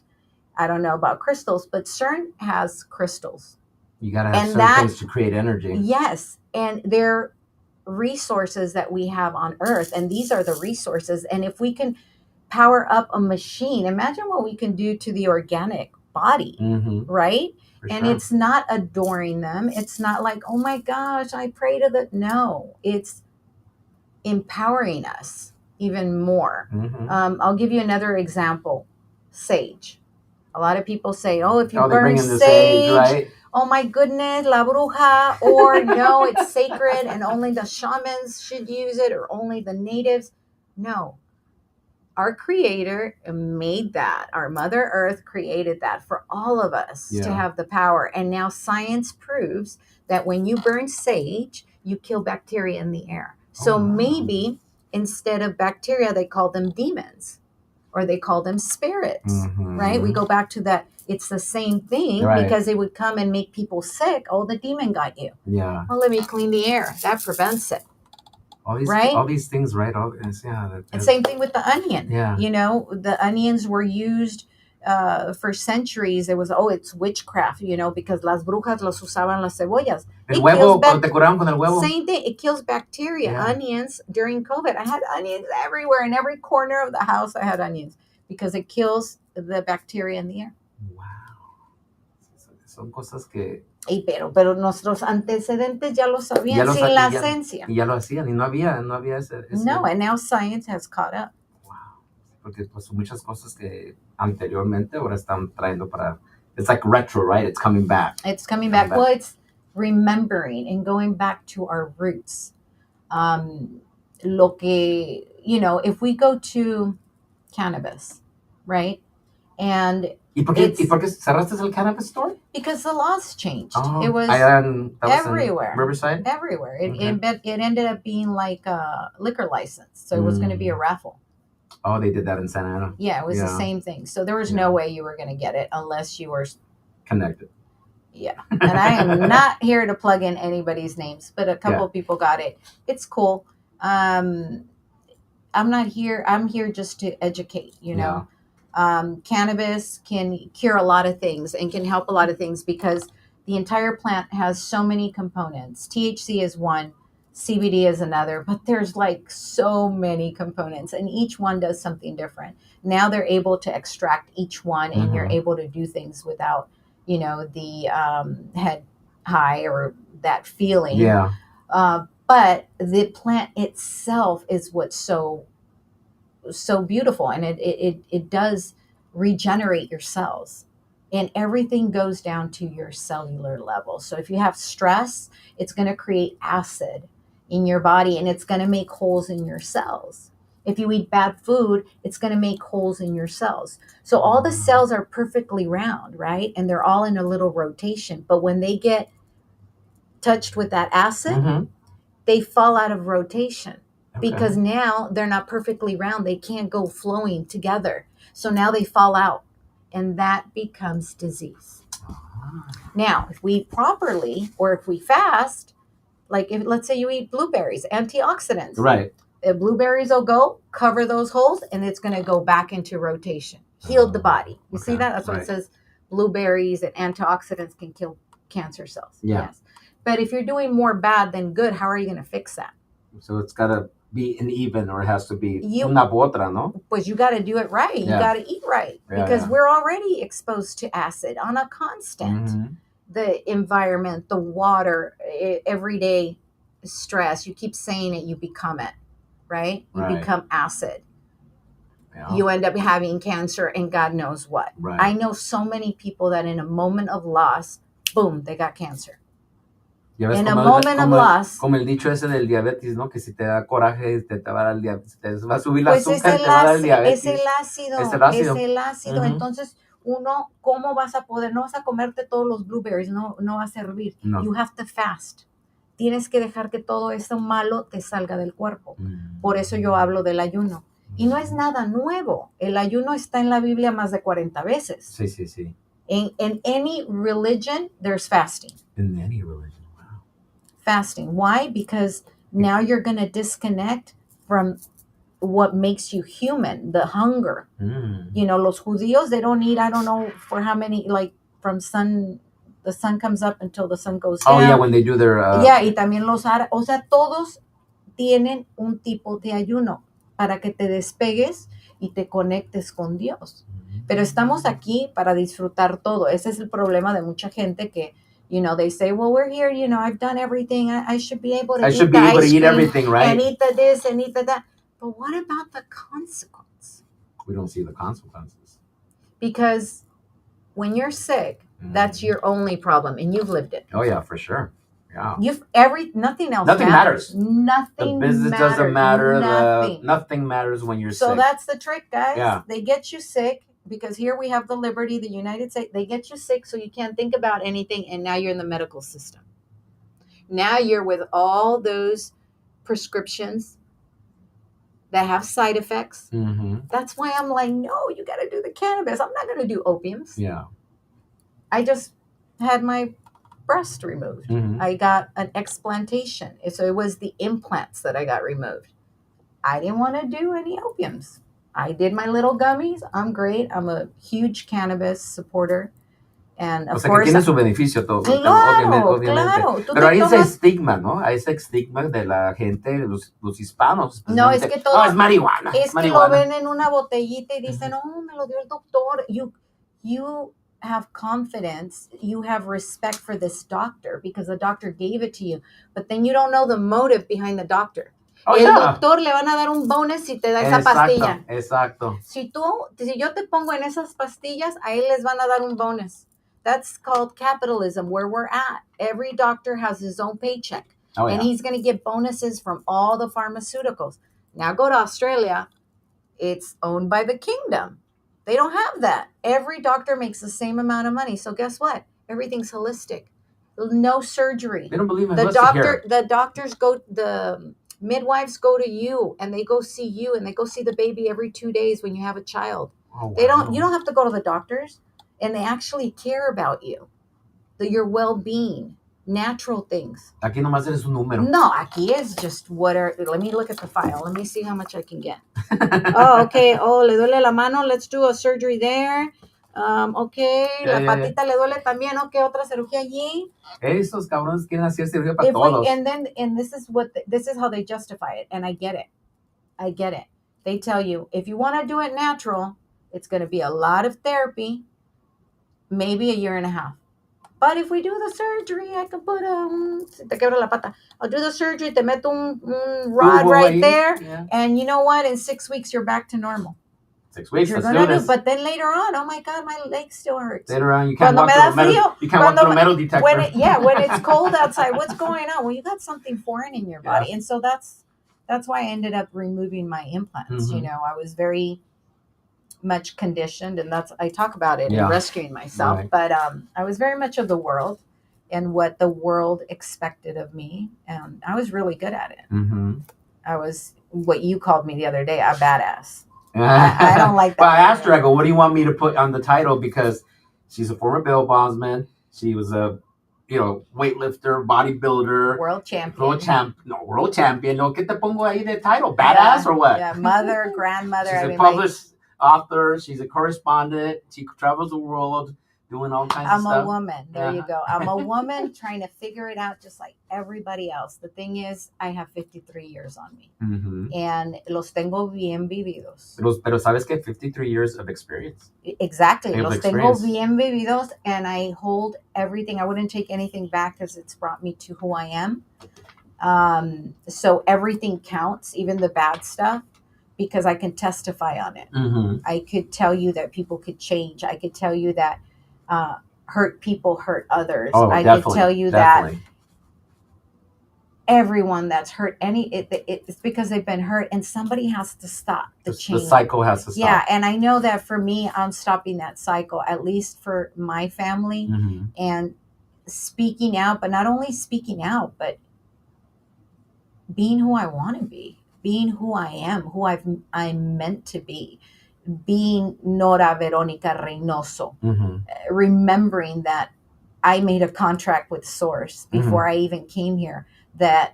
I don't know about crystals, but CERN has crystals. You got to have certain things to create energy. Yes, and they're resources that we have on Earth, and these are the resources. And if we can power up a machine, imagine what we can do to the organic body, right? And it's not adoring them. It's not like, oh my gosh, I pray to the... No, it's empowering us even more. I'll give you another example. Sage. A lot of people say, oh, if you burn sage, right? Oh my goodness, la bruja, or no, it's sacred and only the shamans should use it, or only the natives. No. our creator made that. Our Mother Earth created that for all of us to have the power. And now science proves that when you burn sage, you kill bacteria in the air. So maybe instead of bacteria, they call them demons or they call them spirits, right? We go back to that. It's the same thing because they would come and make people sick. Oh, the demon got you. Yeah. Well, let me clean the air. That prevents it. All these things, right? And same thing with the onion. Yeah. You know, the onions were used for centuries. It was, it's witchcraft, you know, because las brujas los usaban las cebollas. El huevo, cuando te curaban con el huevo. Same thing. It kills bacteria. Yeah. Onions during COVID. I had onions everywhere. In every corner of the house, I had onions because it kills the bacteria in the air. Wow. Son cosas que... Pero nuestros antecedentes ya lo sabían sin la ciencia. Y ya lo hacían y no había ese... No, and now science has caught up. Wow. Porque pues muchas cosas que anteriormente ahora están trayendo para... It's like retro, right? It's coming back. It's coming back. Well, it's remembering and going back to our roots. Lo que, you know, if we go to cannabis, right? And ¿Y por qué cerraste el cannabis store? Because the laws changed. Oh, it was everywhere. Riverside? Everywhere. It ended up being like a liquor license. So it was going to be a raffle. Oh, they did that in Santa Ana? Yeah, it was the same thing. So there was no way you were going to get it unless you were connected. Yeah. And I am not here to plug in anybody's names, but a couple of people got it. It's cool. I'm not here. I'm here just to educate, you know. Cannabis can cure a lot of things and can help a lot of things because the entire plant has so many components. THC is one, CBD is another, but there's like so many components and each one does something different. Now they're able to extract each one and you're able to do things without, you know, the head high or that feeling. Yeah. But the plant itself is what's so beautiful, and it does regenerate your cells, and everything goes down to your cellular level. So if you have stress, it's going to create acid in your body and it's going to make holes in your cells. If you eat bad food, it's going to make holes in your cells. So all the cells are perfectly round, right? And they're all in a little rotation, but when they get touched with that acid, they fall out of rotation. Because now they're not perfectly round. They can't go flowing together. So now they fall out. And that becomes disease. Now, if we eat properly or if we fast, like if let's say you eat blueberries, antioxidants. Right. The blueberries will go, cover those holes, and it's going to go back into rotation. Heal the body. You see that? That's what it says. Blueberries and antioxidants can kill cancer cells. Yeah. Yes. But if you're doing more bad than good, how are you going to fix that? So it's got to be an even, or it has to be una u otra, ¿no? Pues you got to do it right. You got to eat right because we're already exposed to acid on a constant. The environment, the water, everyday stress, you keep saying it, you become it, right? You become acid. Yeah. You end up having cancer and God knows what. Right. I know so many people that in a moment of loss, boom, they got cancer. En a moment of loss. Como el dicho ese del diabetes, ¿no? Que si te da coraje, te va a dar el diabetes, te va a subir la azúcar, te va a dar el diabetes. Es el ácido. Entonces, uno, ¿cómo vas a poder? No vas a comerte todos los blueberries, no va a servir. No. You have to fast. Tienes que dejar que todo eso malo te salga del cuerpo. Por eso yo hablo del ayuno. Y no es nada nuevo. El ayuno está en la Biblia más de 40 veces. Sí. In any religion, there's fasting. In any religion. Fasting. Why? Because now you're going to disconnect from what makes you human, the hunger. You know, los judíos, they don't eat, I don't know for how many, like from the sun comes up until the sun goes down. Oh, yeah, when they do their... y también los árabes, o sea, todos tienen un tipo de ayuno para que te despegues y te conectes con Dios. Pero estamos aquí para disfrutar todo. Ese es el problema de mucha gente que you know, they say, well, we're here, you know, I've done everything. I should be able to eat everything, right? And eat the this and eat the that. But what about the consequence? We don't see the consequences. Because when you're sick, that's your only problem. And you've lived it. Oh, yeah, for sure. Yeah. Nothing else Nothing matters. Nothing The business matters. doesn't matter. Nothing. Nothing matters when you're sick. So that's the trick, guys. Yeah. They get you sick because here we have the liberty, the United States. They get you sick so you can't think about anything, and now you're in the medical system. Now you're with all those prescriptions that have side effects. Mm-hmm. That's why I'm like, no, you got to do the cannabis. I'm not going to do opiums. Yeah. I just had my breast removed. Mm-hmm. I got an explantation. So it was the implants that I got removed. I didn't want to do any opiums. I did my little gummies. I'm great. I'm a huge cannabis supporter. And of course, que tiene su beneficio todo. Claro, obviamente. claro. Pero hay ese estigma, ¿no? Hay ese estigma de la gente, los hispanos. No, es que todo. No, es marihuana. Es que lo ven en una botellita y dicen, oh, me lo dio el doctor. You have confidence. You have respect for this doctor because the doctor gave it to you. But then you don't know the motive behind the doctor. Oh, el doctor le van a dar un bonus si te da esa pastilla. Exacto. Si yo te pongo en esas pastillas, a él les van a dar un bonus. That's called capitalism, where we're at. Every doctor has his own paycheck. Oh, yeah. And he's going to get bonuses from all the pharmaceuticals. Now go to Australia. It's owned by the kingdom. They don't have that. Every doctor makes the same amount of money. So guess what? Everything's holistic. No surgery. They don't believe in the doctors go, the midwives go to you and they go see you and they go see the baby every 2 days when you have a child. Oh, wow. You don't have to go to the doctors. And they actually care about you, your well-being, natural things. Aquí nomás eres un número. No, aquí is just whatever. Let me look at the file. Let me see how much I can get. Oh, okay. Oh, le duele la mano. Let's do a surgery there. Okay. La patita le duele también. Okay, otra cirugía allí. Esos cabrones quieren hacer cirugía para todos. And this is how they justify it. And I get it. They tell you, if you want to do it natural, it's going to be a lot of therapy. Maybe a year and a half. But if we do the surgery, I can put te quebra la pata. I'll do the surgery, te meto un rod right there. Yeah. And you know what? In 6 weeks, you're back to normal. 6 weeks, but then later on, oh my God, my leg still hurts. Later on, you can't walk through a metal detector. When it's cold outside, what's going on? Well, you got something foreign in your body. Yeah. And so that's why I ended up removing my implants. Mm-hmm. You know, I was very much conditioned, and I talk about it in rescuing myself. Right. But I was very much of the world and what the world expected of me, and I was really good at it. Mm-hmm. I was what you called me the other day, a badass. I don't like that. Well, I asked her, I go, what do you want me to put on the title? Because she's a former bail bondsman. She was a weightlifter, bodybuilder. World champion. World champion. No, ¿qué te pongo ahí de title? Badass or what? Yeah, mother, grandmother. She's a published author. She's a correspondent. She travels the world doing all kinds of stuff. I'm a woman. There you go. I'm a woman trying to figure it out just like everybody else. The thing is, I have 53 years on me. Mm-hmm. And los tengo bien vividos. Pero sabes que 53 years of experience. Exactly. Los tengo bien vividos, and I hold everything. I wouldn't take anything back because it's brought me to who I am. So everything counts, even the bad stuff, because I can testify on it. Mm-hmm. I could tell you that people could change. I could tell you that hurt people hurt others. I could tell you that everyone that's hurt, it's because they've been hurt, and somebody has to stop the chain. The cycle has to stop. Yeah, and I know that for me, I'm stopping that cycle, at least for my family, mm-hmm. and speaking out, but not only speaking out, but being who I want to be, being who I am, who I'm meant to be. Being Nora Veronica Reynoso, mm-hmm. Remembering that I made a contract with Source before mm-hmm. I even came here, that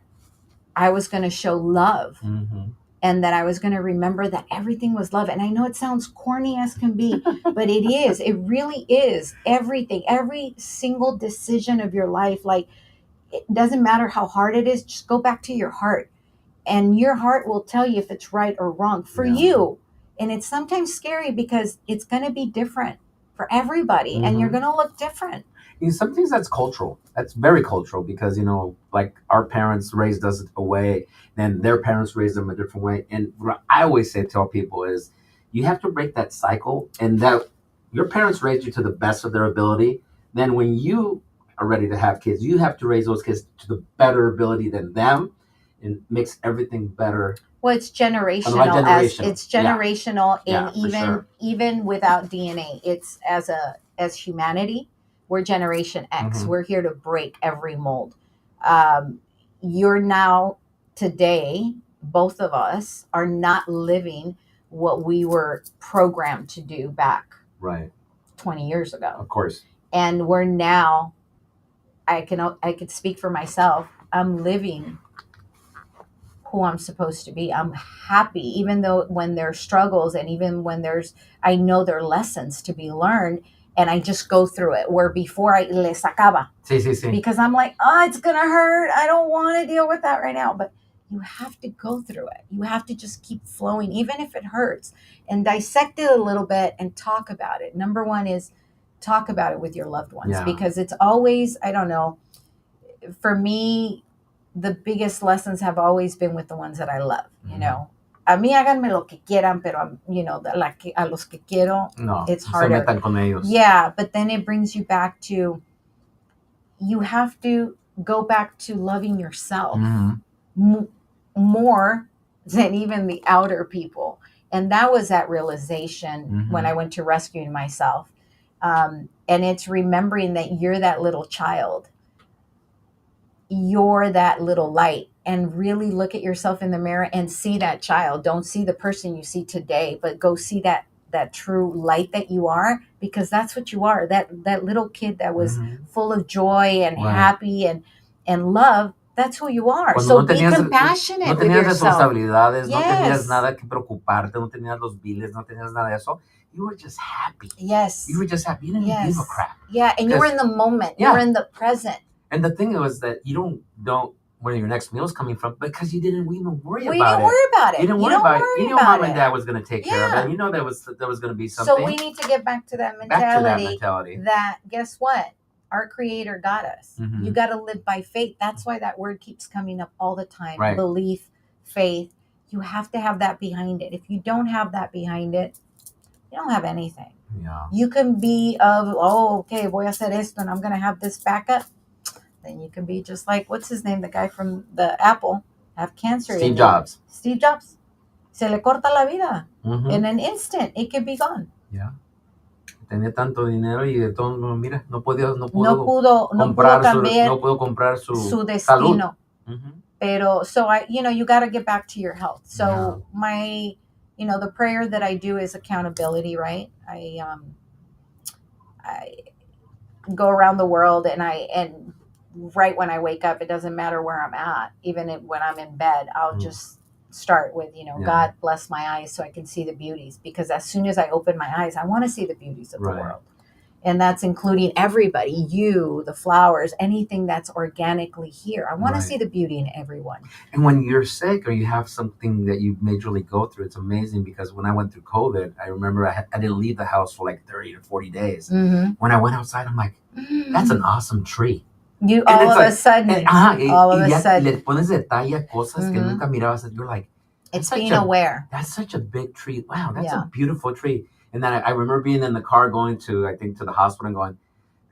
I was going to show love, mm-hmm. and that I was going to remember that everything was love. And I know it sounds corny as can be, but it is. It really is. Everything, every single decision of your life, like, it doesn't matter how hard it is, just go back to your heart. And your heart will tell you if it's right or wrong for you. And it's sometimes scary because it's going to be different for everybody, mm-hmm. and you're going to look different. Some things that's cultural. That's very cultural because, like our parents raised us a way, then their parents raised them a different way. And what I always tell people is you have to break that cycle, and that your parents raised you to the best of their ability. Then when you are ready to have kids. You have to raise those kids to the better ability than them, and makes everything better. Well, it's generational. It's generational, and even without DNA, it's as humanity, we're Generation X. We're here to break every mold. You're now today, both of us are not living what we were programmed to do back 20 years ago. Of course. And we're now, I could speak for myself. I'm living who I'm supposed to be. I'm happy, even though when there's struggles and even when I know there are lessons to be learned, and I just go through it. Where before I le sacaba. Sí. Because I'm like, it's going to hurt. I don't want to deal with that right now. But you have to go through it. You have to just keep flowing, even if it hurts, and dissect it a little bit and talk about it. Number one is talk about it with your loved ones, because it's always, I don't know, for me, the biggest lessons have always been with the ones that I love, you know. A mí háganme lo que quieran, pero, you know, a los que quiero, it's harder. Se metan con ellos. Yeah, but then it brings you back to, you have to go back to loving yourself more than even the outer people. And that was that realization when I went to rescuing myself. And it's remembering that you're that little child. You're that little light, and really look at yourself in the mirror and see that child. Don't see the person you see today, but go see that true light that you are, because that's what you are. That little kid that was full of joy and happy and love. That's who you are. Cuando so no tenías, be compassionate no tenías with yourself. Responsabilidades, no tenías nada que preocuparte, no tenías los biles, no tenías nada de eso. You were just happy. Yes. You were just happy. You didn't give a crap. Yeah, and you were in the moment. You were in the present. And the thing was that you don't where your next meal is coming from, because you didn't even worry about it. You didn't worry about it. You didn't worry about it. You knew mom and dad was going to take care of it. You know there was going to be something. So we need to get back to that mentality. That guess what? Our Creator got us. You got to live by faith. That's why that word keeps coming up all the time. Right. Belief, faith. You have to have that behind it. If you don't have that behind it, you don't have anything. Yeah. You can be okay, voy a hacer esto, and I'm going to have this backup. Then you can be just like, what's his name? The guy from the Apple, have cancer. Steve Jobs. Se le corta la vida. In an instant, it can be gone. Yeah. Tenía tanto dinero y de todo, mira, no pudo comprar su destino. Pero, so you got to get back to your health. So my, the prayer that I do is accountability, right? I go around the world, and right when I wake up, it doesn't matter where I'm at. Even when I'm in bed, I'll just start with, God bless my eyes so I can see the beauties. Because as soon as I open my eyes, I want to see the beauties of the world. And that's including everybody, you, the flowers, anything that's organically here. I want to see the beauty in everyone. And when you're sick or you have something that you majorly go through, it's amazing, because when I went through COVID, I remember I didn't leave the house for like 30 to 40 days. When I went outside, I'm like, that's an awesome tree. All of a sudden, le pones detalle a cosas que nunca mirabas. You're like, it's being aware. That's such a big tree. Wow, that's a beautiful tree. And then I remember being in the car going to the hospital and going,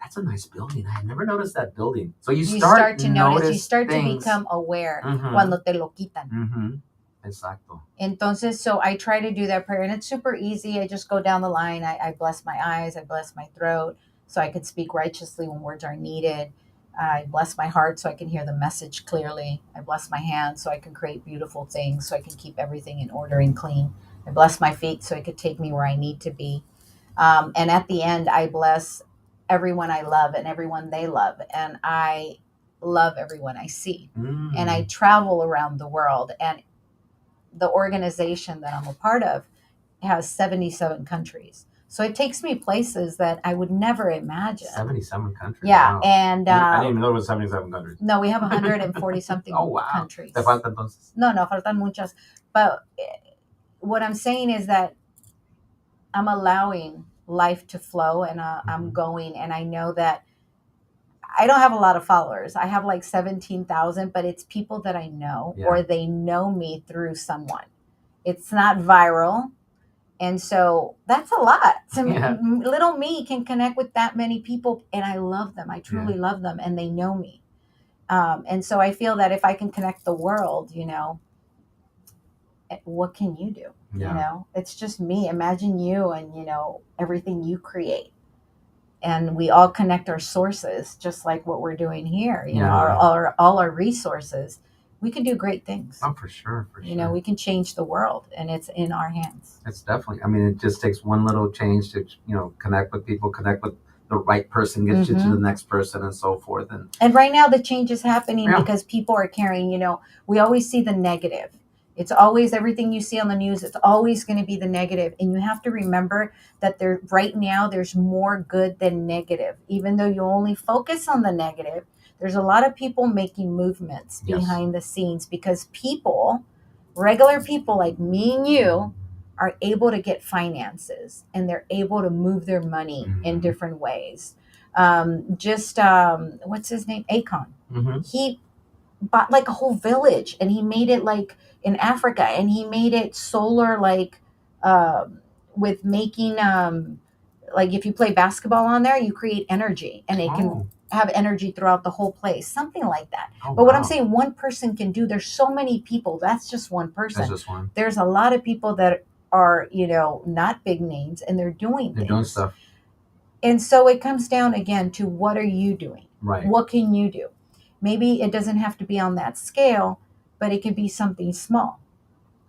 that's a nice building. I had never noticed that building. So you start to notice. You start to become aware cuando te lo quitan. Exacto. Entonces, so I try to do that prayer, and it's super easy. I just go down the line. I bless my eyes. I bless my throat so I can speak righteously when words are needed. I bless my heart so I can hear the message clearly. I bless my hands so I can create beautiful things, so I can keep everything in order and clean. I bless my feet so it could take me where I need to be. And at the end, I bless everyone I love and everyone they love. And I love everyone I see. And I travel around the world. And the organization that I'm a part of has 77 countries. So it takes me places that I would never imagine. 77 countries. Yeah. Wow. And I didn't even know it was 77 countries. No, we have 140 something countries. ¿Te faltan entonces? No, faltan muchas. But what I'm saying is that I'm allowing life to flow, and I'm going, and I know that I don't have a lot of followers. I have like 17,000, but it's people that I know or they know me through someone. It's not viral. And so that's a lot. So Yeah. little me can connect with that many people, and I love them. I truly love them, and they know me. And so I feel that if I can connect the world, what can you do? It's just me. Imagine you and, everything you create. And we all connect our sources, just like what we're doing here, all our resources. We can do great things. Oh, for sure. We can change the world, and it's in our hands. It's definitely, I mean, it just takes one little change to, connect with people, connect with the right person, get you to the next person, and so forth. And right now the change is happening because people are caring. We always see the negative. It's always everything you see on the news. It's always going to be the negative. And you have to remember that right now there's more good than negative. Even though you only focus on the negative, there's a lot of people making movements behind the scenes, because regular people like me and you, are able to get finances, and they're able to move their money in different ways. What's his name? Akon. He bought like a whole village, and he made it like in Africa, and he made it solar, like with making like if you play basketball on there, you create energy, and it can have energy throughout the whole place, something like that. But what I'm saying, one person can do. There's so many people. That's just one person. That's just one. There's a lot of people that are, not big names, and they're doing stuff. And so it comes down again to, what are you doing? Right. What can you do? Maybe it doesn't have to be on that scale, but it could be something small.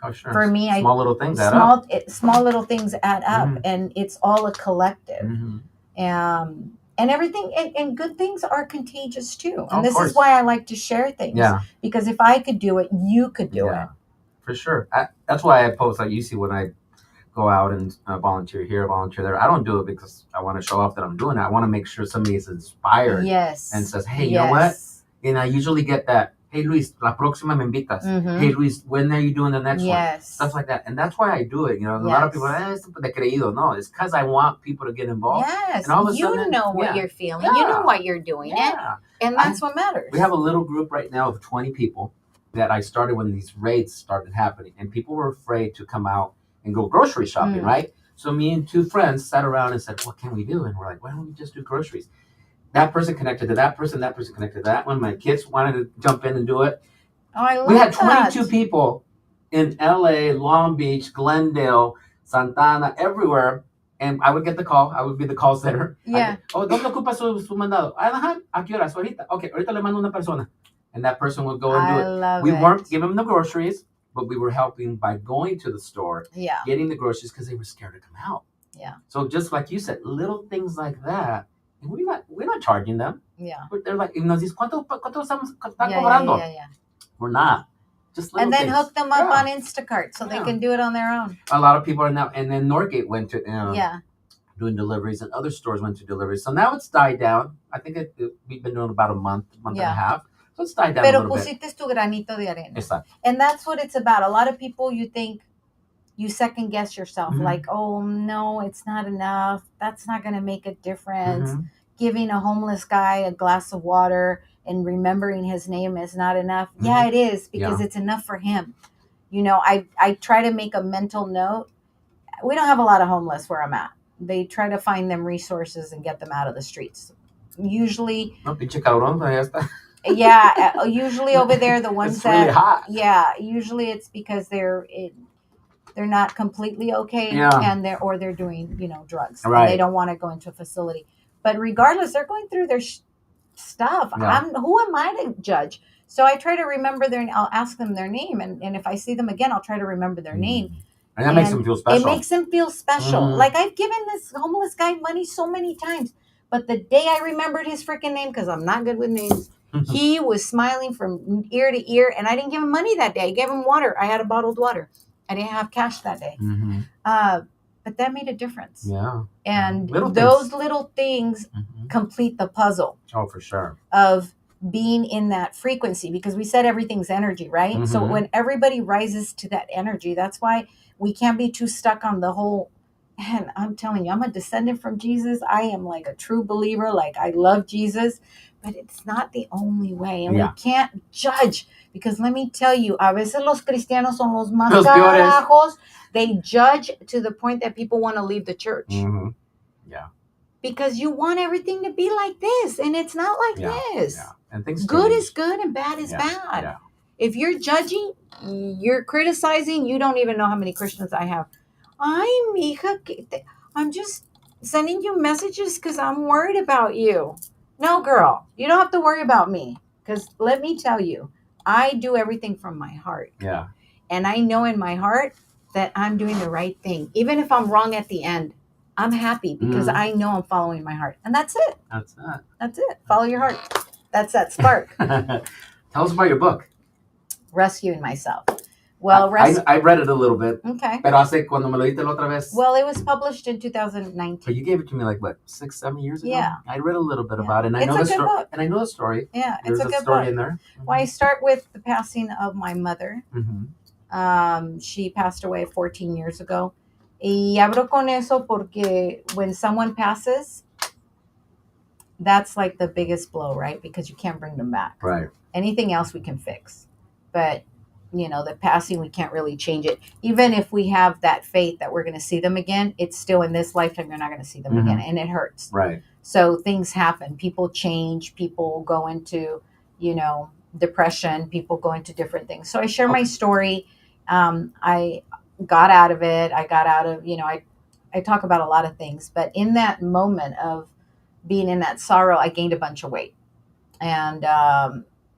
Oh, sure. For me, small little things add up. Small little things add up, and it's all a collective. And everything, and good things are contagious too. And this is why I like to share things. Yeah. Because if I could do it, you could do it. For sure. That's why I post, like you see, when I go out and volunteer here, volunteer there. I don't do it because I want to show off that I'm doing it. I want to make sure somebody is inspired. Yes. And says, hey, you know what? And I usually get that, hey, Luis, la próxima me invitas. Hey, Luis, when are you doing the next one? Stuff like that. And that's why I do it. A lot of people, es de creído. No, it's because I want people to get involved. Yes. And all of a sudden, know what you're feeling. You know what you're doing. And that's what matters. We have a little group right now of 20 people that I started when these raids started happening. And people were afraid to come out and go grocery shopping, right? So me and two friends sat around and said, what can we do? And we're like, why don't we just do groceries? That person connected to that person connected to that one. My kids wanted to jump in and do it. Oh, I love We had 22 people in LA, Long Beach, Glendale, Santana, everywhere. And I would get the call. I would be the call center. Yeah. ¿Dónde ocupa su mandado? Ajá, ¿a qué horas? Ahorita. Okay, ahorita le mando una persona. And that person would go and do it. We weren't giving them the groceries, but we were helping by going to the store, getting the groceries, because they were scared to come out. Yeah. So just like you said, little things like that. And we're not charging them. Yeah. They're like, nos dice, ¿cuánto están cobrando? Yeah. We're not. Just little and then things. Hook them up on Instacart so they can do it on their own. A lot of people are now, and then Norgate went to doing deliveries, and other stores went to deliveries. So now it's died down. I think we've been doing about a month and a half. So it's died down a little bit. Pero pusiste tu granito de arena. Exacto. And that's what it's about. A lot of people, you think, you second guess yourself, like, oh no, it's not enough. That's not going to make a difference. Giving a homeless guy a glass of water and remembering his name is not enough. Yeah, it is, because it's enough for him. I try to make a mental note. We don't have a lot of homeless where I'm at. They try to find them resources and get them out of the streets. Usually. No, pinche cabrón, ya está. Yeah, usually over there, the ones it's really hot. Yeah, usually it's because they're not completely okay, and they're doing drugs. Right. And they don't want to go into a facility. But regardless, they're going through their stuff. Yeah. Who am I to judge? So I try to remember I'll ask them their name, and if I see them again, I'll try to remember their name. And that makes them feel special. It makes them feel special. Like, I've given this homeless guy money so many times, but the day I remembered his freaking name, because I'm not good with names, he was smiling from ear to ear, and I didn't give him money that day. I gave him water. I had a bottled water. I didn't have cash that day. But that made a difference. Yeah. And little things complete the puzzle. Oh, for sure. Of being in that frequency, because we said everything's energy, right? So when everybody rises to that energy, that's why we can't be too stuck on the whole And I'm telling you, I'm a descendant from Jesus. I am like a true believer. Like, I love Jesus, but it's not the only way. And we can't judge, because let me tell you, a veces los cristianos son los más carajos. They judge to the point that people want to leave the church. Mm-hmm. Yeah. Because you want everything to be like this, and it's not like this. Yeah. And things good change. is good and bad is bad. Yeah. If you're judging, you're criticizing, you don't even know how many Christians I have. I'm just sending you messages because I'm worried about you. No, girl, you don't have to worry about me, because let me tell you, I do everything from my heart. Yeah. And I know in my heart that I'm doing the right thing. Even if I'm wrong at the end, I'm happy because I know I'm following my heart. And that's it. That's it. Follow your heart. That's that spark. Tell us about your book. Rescuing Myself. Well, I read it a little bit. Okay. Pero hace cuando me lo diste la otra vez. Well, it was published in 2019. But you gave it to me like, what, 6-7 years ago? Yeah. I read a little bit about it. And I know the story. And I know the story. Yeah, There's it's a good story book. in there. Mm-hmm. Well, I start with the passing of my mother. Mm-hmm. She passed away 14 years ago. Y abro con eso porque when someone passes, that's like the biggest blow, right? Because you can't bring them back. Right. Anything else we can fix. But, you know, the passing, we can't really change it. Even if we have that faith that we're going to see them again, it's still in this lifetime, you're not going to see them again. And it hurts. Right. So things happen. People change. People go into, you know, depression. People go into different things. So I share my story. I got out of it. I got out of, you know, I talk about a lot of things. But in that moment of being in that sorrow, I gained a bunch of weight. And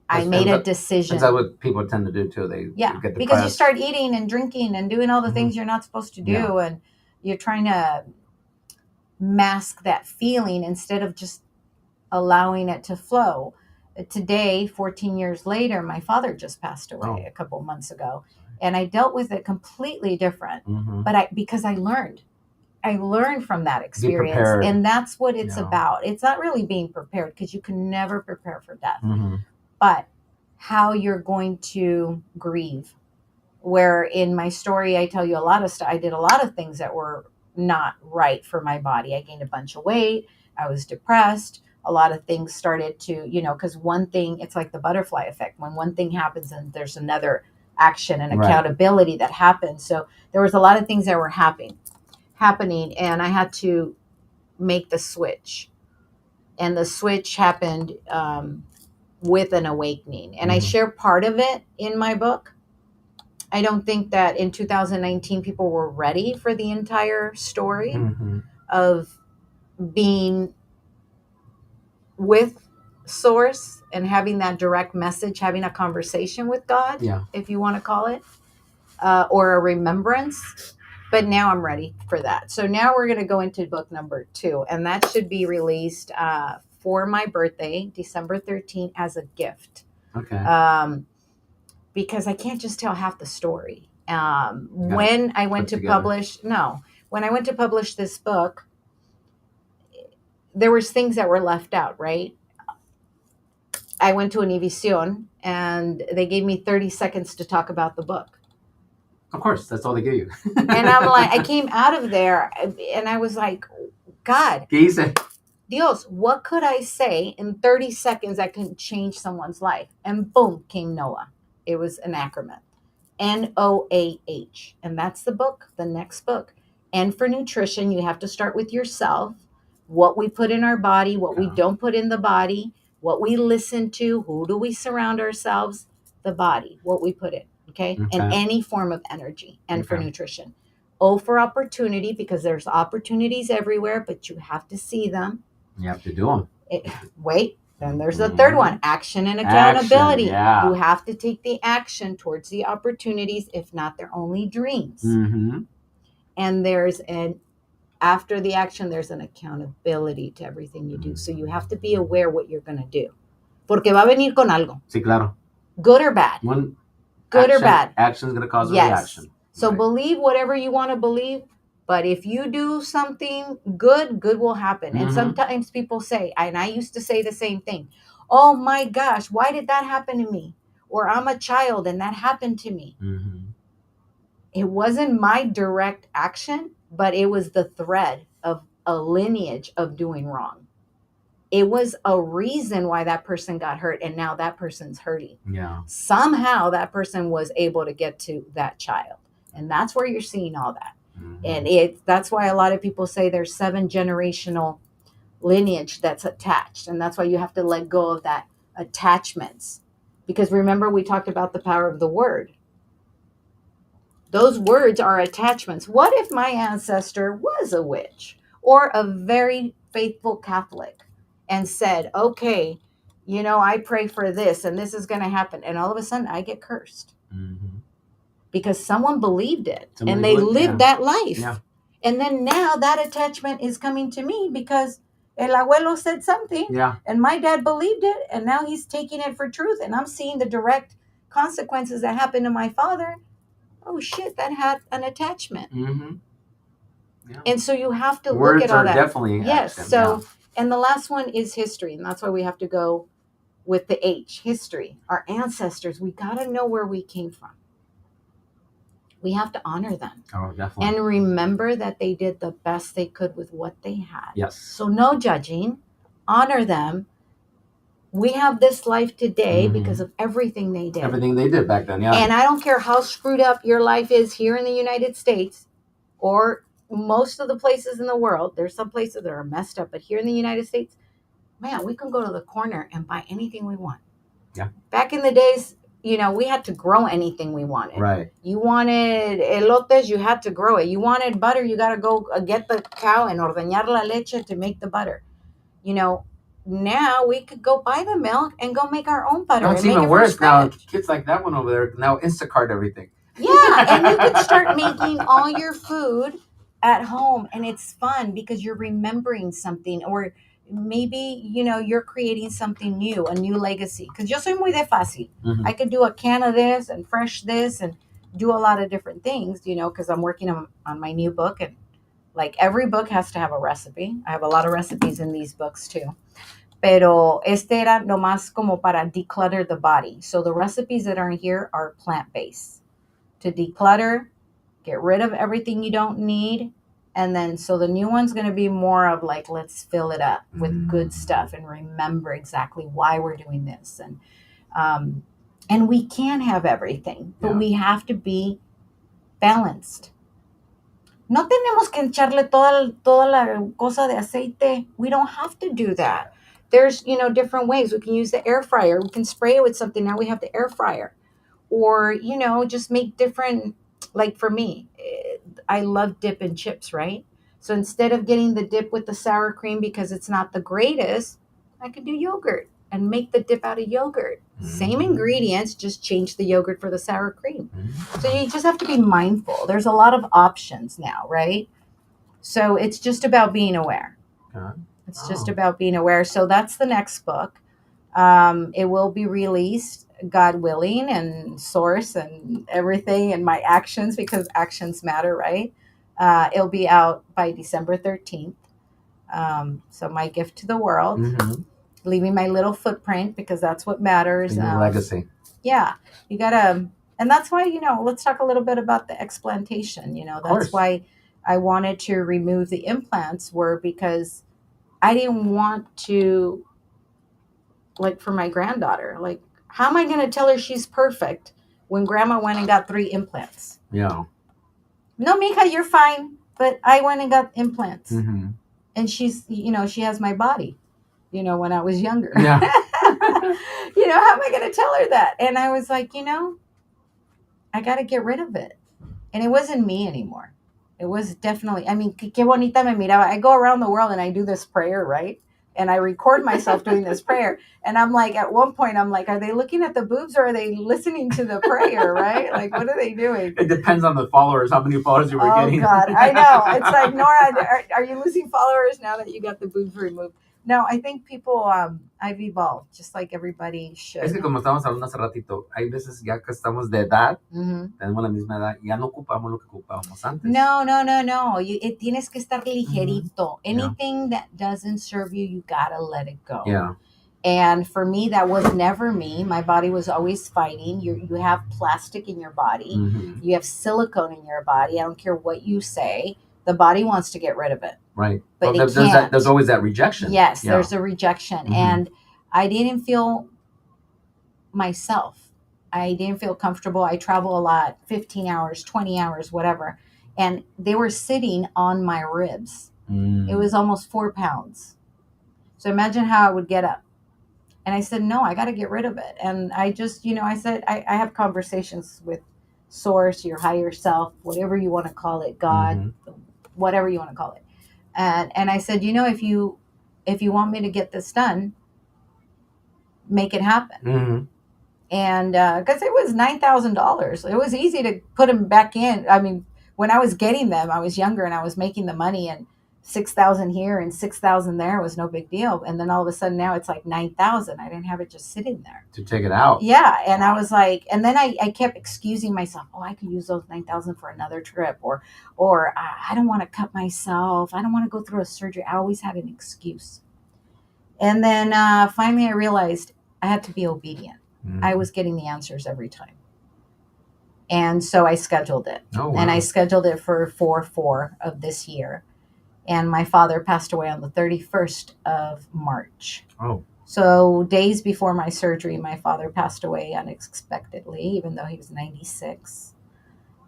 I made a decision. Is that what people tend to do too? They get depressed. Because you start eating and drinking and doing all the things you're not supposed to do. And you're trying to mask that feeling instead of just allowing it to flow. Today, 14 years later, my father just passed away a couple months ago. And I dealt with it completely different. But because I learned from that experience. And that's what it's about. It's not really being prepared, because you can never prepare for death. But how you're going to grieve. Where in my story, I tell you a lot of stuff. I did a lot of things that were not right for my body. I gained a bunch of weight. I was depressed. A lot of things started to, you know, because one thing, it's like the butterfly effect. When one thing happens, and there's another action and accountability that happens. So there was a lot of things that were happening, and I had to make the switch. And the switch happened with an awakening. And I share part of it in my book. I don't think that in 2019 people were ready for the entire story of being with Source and having that direct message, having a conversation with God, if you want to call it, or a remembrance. But now I'm ready for that. So now we're going to go into book number 2, and that should be released for my birthday, December 13th, as a gift. Okay. Because I can't just tell half the story. When I went to publish this book, there was things that were left out, right? I went to an Univision, and they gave me 30 seconds to talk about the book. Of course, that's all they give you. And I'm like, I came out of there, and I was like, God, ¿Qué hice? Dios, what could I say in 30 seconds that can change someone's life? And boom, came Noah. It was an acronym, NOAH. And that's the book, the next book. And for nutrition, you have to start with yourself, what we put in our body, what we don't put in the body, what we listen to, who do we surround ourselves, the body, what we put in, okay? And any form of energy, and for nutrition. O for opportunity, because there's opportunities everywhere, but you have to see them. You have to do them. Then there's the third one, action and accountability. You have to take the action towards the opportunities. If not, they're only dreams. And after the action, there's an accountability to everything you do. So you have to be aware what you're going to do. Porque va a venir con algo. Sí, claro. Good or bad. Good or bad. Action's going to cause a reaction. So believe whatever you want to believe. But if you do something good will happen. And sometimes people say, and I used to say the same thing, oh my gosh, why did that happen to me? Or I'm a child and that happened to me. It wasn't my direct action. but it was the thread of a lineage of doing wrong. It was a reason why that person got hurt, and now that person's hurting. Yeah. Somehow that person was able to get to that child, and that's where you're seeing all that. And that's why a lot of people say there's 7 generational lineage that's attached, and that's why you have to let go of that attachments, because remember we talked about the power of the word. Those words are attachments. What if my ancestor was a witch or a very faithful Catholic and said, okay, I pray for this and this is going to happen, and all of a sudden I get cursed because someone believed it and they lived that life. Yeah. And then now that attachment is coming to me because el abuelo said something, and my dad believed it, and now he's taking it for truth, and I'm seeing the direct consequences that happened to my father. Oh shit, that had an attachment. Yeah. And so you have to look at all that. Definitely yes. So, and the last one is history, and that's why we have to go with the H, history. Our ancestors, we got to know where we came from. We have to honor them. Oh, definitely. And remember that they did the best they could with what they had. Yes. So no judging. Honor them. We have this life today because of everything they did. Everything they did back then, yeah. And I don't care how screwed up your life is here in the United States or most of the places in the world. There's some places that are messed up, but here in the United States, man, we can go to the corner and buy anything we want. Yeah. Back in the days, we had to grow anything we wanted. Right. You wanted elotes, you had to grow it. You wanted butter, you got to go get the cow and ordeñar la leche to make the butter. Now we could go buy the milk and go make our own butter. It's even worse now. Kids like that one over there now Instacart everything. Yeah, and you can start making all your food at home, and it's fun because you're remembering something, or maybe you're creating something new, a new legacy. Because yo soy muy de fácil. I could do a can of this and fresh this and do a lot of different things, because I'm working on my new book, and like every book has to have a recipe. I have a lot of recipes in these books too. Pero este era nomás como para declutter the body. So the recipes that are in here are plant-based. To declutter, get rid of everything you don't need. And then, so the new one's going to be more of like, let's fill it up with good stuff and remember exactly why we're doing this. And we can have everything, but we have to be balanced. No tenemos que echarle toda la cosa de aceite. We don't have to do that. There's, different ways. We can use the air fryer. We can spray it with something. Now we have the air fryer. Or, just make different, like for me, I love dip and chips, right? So instead of getting the dip with the sour cream because it's not the greatest, I could do yogurt and make the dip out of yogurt. Same ingredients, just change the yogurt for the sour cream. So you just have to be mindful. There's a lot of options now, right? So it's just about being aware. It's just about being aware. So that's the next book. It will be released, God willing, and source and everything, and my actions, because actions matter, right? It'll be out by December 13th. So my gift to the world, leaving my little footprint, because that's what matters. Legacy. Yeah, you gotta, and that's why, let's talk a little bit about the explantation. That's why I wanted to remove the implants, because I didn't want to, like for my granddaughter, like, how am I going to tell her she's perfect when grandma went and got 3 implants? Yeah. No, mija, you're fine. But I went and got implants. And she's, she has my body, when I was younger. Yeah. How am I going to tell her that? And I was like, I got to get rid of it. And it wasn't me anymore. It was definitely, que bonita me miraba. I go around the world and I do this prayer, right? And I record myself doing this prayer. And I'm like, at one point, I'm like, are they looking at the boobs or are they listening to the prayer, right? Like, what are they doing? It depends on the followers, how many followers you were getting. Oh, God, I know. It's like, Nora, are you losing followers now that you got the boobs removed? No, I think people, I've evolved, just like everybody should. Es que como estábamos hablando hace ratito, hay veces ya que estamos de edad, tenemos la misma edad, ya no ocupamos lo que ocupábamos antes. No. Tienes que estar ligerito. Anything that doesn't serve you, you gotta let it go. Yeah. And for me, that was never me. My body was always fighting. You have plastic in your body. You have silicone in your body. I don't care what you say. The body wants to get rid of it. Right. But well, there's always that rejection. Yes, there's a rejection. Mm-hmm. And I didn't feel myself. I didn't feel comfortable. I travel a lot, 15 hours, 20 hours, whatever. And they were sitting on my ribs. It was almost 4 pounds. So imagine how I would get up. And I said, no, I got to get rid of it. And I just, I said, I have conversations with source, your higher self, whatever you want to call it, God, whatever you want to call it. And I said, if you want me to get this done, make it happen. And because it was $9,000, it was easy to put them back in. I mean, when I was getting them, I was younger and I was making the money, and 6,000 here and 6,000 there was no big deal. And then all of a sudden now it's like 9,000. I didn't have it just sitting there to take it out. Yeah. And I was like, and then I kept excusing myself. Oh, I could use those 9,000 for another trip, or I don't want to cut myself. I don't want to go through a surgery. I always had an excuse. And then finally I realized I had to be obedient. I was getting the answers every time. And so I scheduled it. Oh, wow. And I scheduled it for 4/4 of this year. And my father passed away on the 31st of March. Oh. So days before my surgery, my father passed away unexpectedly, even though he was 96.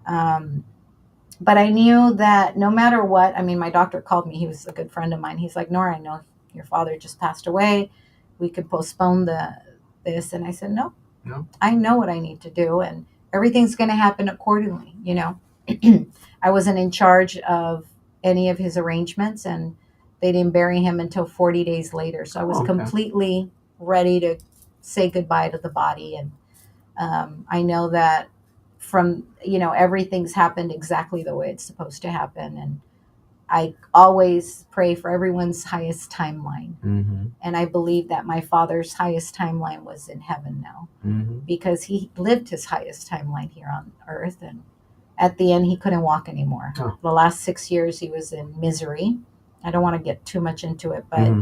But I knew that no matter what, I mean, my doctor called me. He was a good friend of mine. He's like, Nora, I know your father just passed away. We could postpone this. And I said, no, I know what I need to do. And everything's going to happen accordingly. I wasn't in charge of any of his arrangements, and they didn't bury him until 40 days later. So I was completely ready to say goodbye to the body. And I know that from, everything's happened exactly the way it's supposed to happen. And I always pray for everyone's highest timeline. And I believe that my father's highest timeline was in heaven now, because he lived his highest timeline here on earth. And at the end, he couldn't walk anymore. The last 6 years, he was in misery. I don't want to get too much into it, but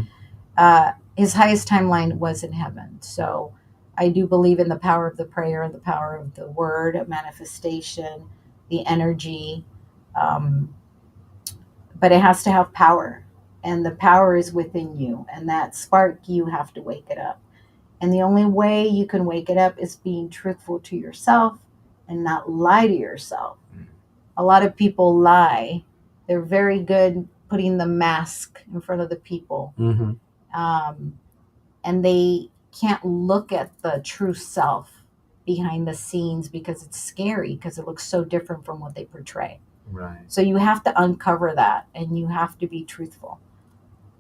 his highest timeline was in heaven. So I do believe in the power of the prayer, the power of the word, manifestation, the energy. But it has to have power, and the power is within you. And that spark, you have to wake it up. And the only way you can wake it up is being truthful to yourself and not lie to yourself. A lot of people lie. They're very good putting the mask in front of the people. And they can't look at the true self behind the scenes because it's scary, because it looks so different from what they portray. Right. So you have to uncover that, and you have to be truthful.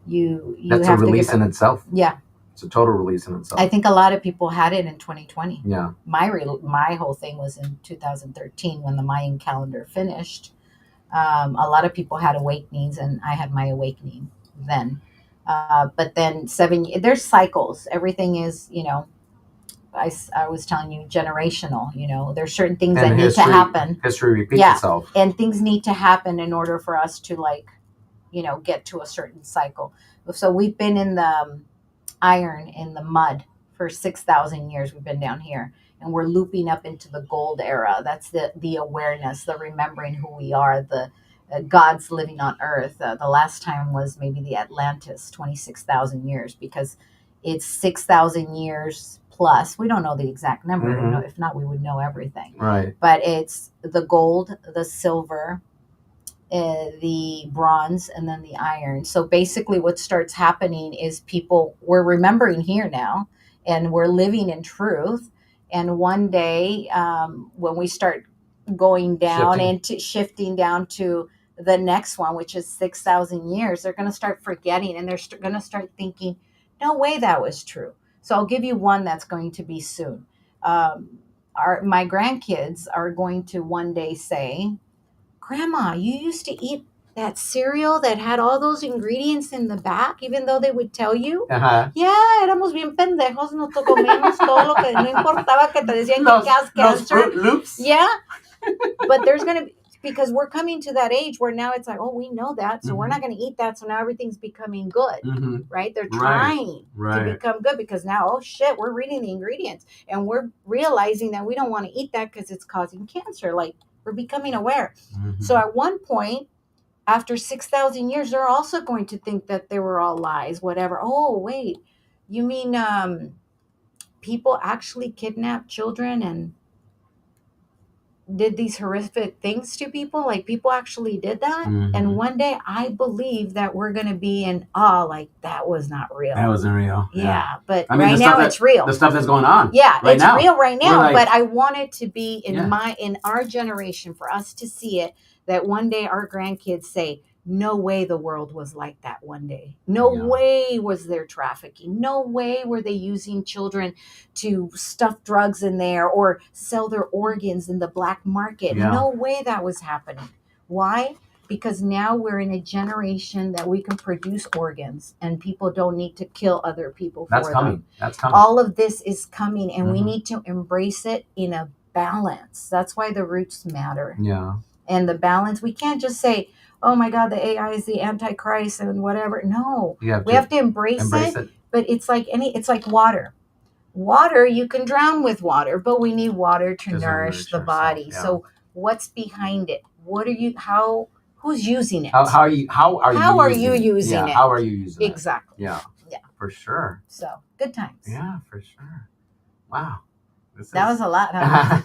That's have a release in itself. Yeah. It's a total release in itself. I think a lot of people had it in 2020. Yeah. My whole thing was in 2013 when the Mayan calendar finished. A lot of people had awakenings, and I had my awakening then. But then there's cycles. Everything is, I was telling you, generational. There's certain things that need to happen. History repeats itself. And things need to happen in order for us to get to a certain cycle. So we've been in the iron, in the mud for 6,000 years. We've been down here, and we're looping up into the gold era. That's the awareness, the remembering who we are, the God's living on earth. The last time was maybe the Atlantis, 26,000 years, because it's 6,000 years plus. We don't know the exact number. If not, we would know everything. Right. But it's the gold, the silver, the bronze, and then the iron. So basically what starts happening is we're remembering here now, and we're living in truth. And one day, when we start going down shifting down to the next one, which is 6,000 years, they're going to start forgetting, and they're going to start thinking, no way that was true. So I'll give you one that's going to be soon. My grandkids are going to one day say, Grandma, you used to eat that cereal that had all those ingredients in the back, even though they would tell you. Uh-huh. Yeah, éramos bien pendejos, no comíamos todo lo que no importaba que te decían que los Fruit Loops. Yeah, but there's going to be, because we're coming to that age where now it's like, oh, we know that, so we're not going to eat that, so now everything's becoming good, right? They're trying to become good, because now, oh shit, we're reading the ingredients, and we're realizing that we don't want to eat that because it's causing cancer. Like, we're becoming aware. So at one point, after 6,000 years, they're also going to think that they were all lies, whatever. Oh, wait, you mean people actually kidnapped children and did these horrific things to people? Like, people actually did that? Mhm. And one day I believe that we're going to be in awe, like, that was not real. That wasn't real. Yeah, but I mean, right now it's real. The stuff that's going on. Yeah, right it's now. real right now. Like, but I want it to be in Yeah. in our generation, for us to see it, that one day our grandkids say, no way the world was like that one day. No Yeah. way was there trafficking. No way were they using children to stuff drugs in there or sell their organs in the black market. Yeah. No way that was happening. Why? Because now we're in a generation that we can produce organs and people don't need to kill other people That's for coming. them. That's coming. All of this is coming, and we Mhm. need to embrace it in a balance. That's why the roots matter. Yeah. And the balance, we can't just say, oh my God, the AI is the Antichrist and whatever. No, we have to embrace it. But it's like water. Water, you can drown with water, but we need water to nourish the body. Yeah. So what's behind it? What are you, who's using it? How are you using it? How are you using it? Exactly. Yeah. Yeah. For sure. So good times. Yeah, for sure. Wow. That was a lot, huh?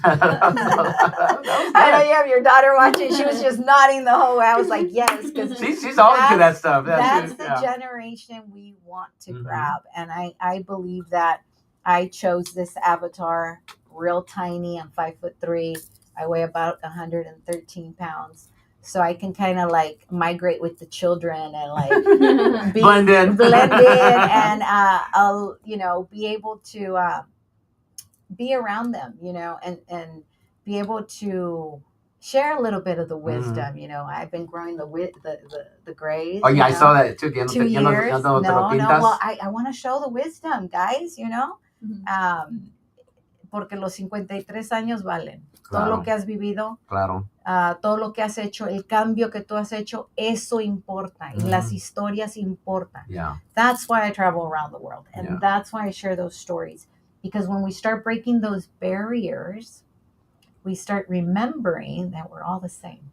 I know you have your daughter watching. She was just nodding the whole way. I was like, yes, because she's all into that stuff. That's the generation we want to grab. And I believe that I chose this avatar real tiny. I'm 5'3". I weigh about 113 pounds. So I can kind of like migrate with the children and like blend in and I'll, be able to be around them, and be able to share a little bit of the wisdom. I've been growing the grays. Oh yeah, I saw that too. 2 years. No. Well, I want to show the wisdom, guys. Porque los 53 años valen. Claro. Todo lo que has vivido. Claro. Todo lo que has hecho, el cambio que tú has hecho, eso importa. Y las historias importan. Yeah. That's why I travel around the world, and that's why I share those stories. Because when we start breaking those barriers, we start remembering that we're all the same.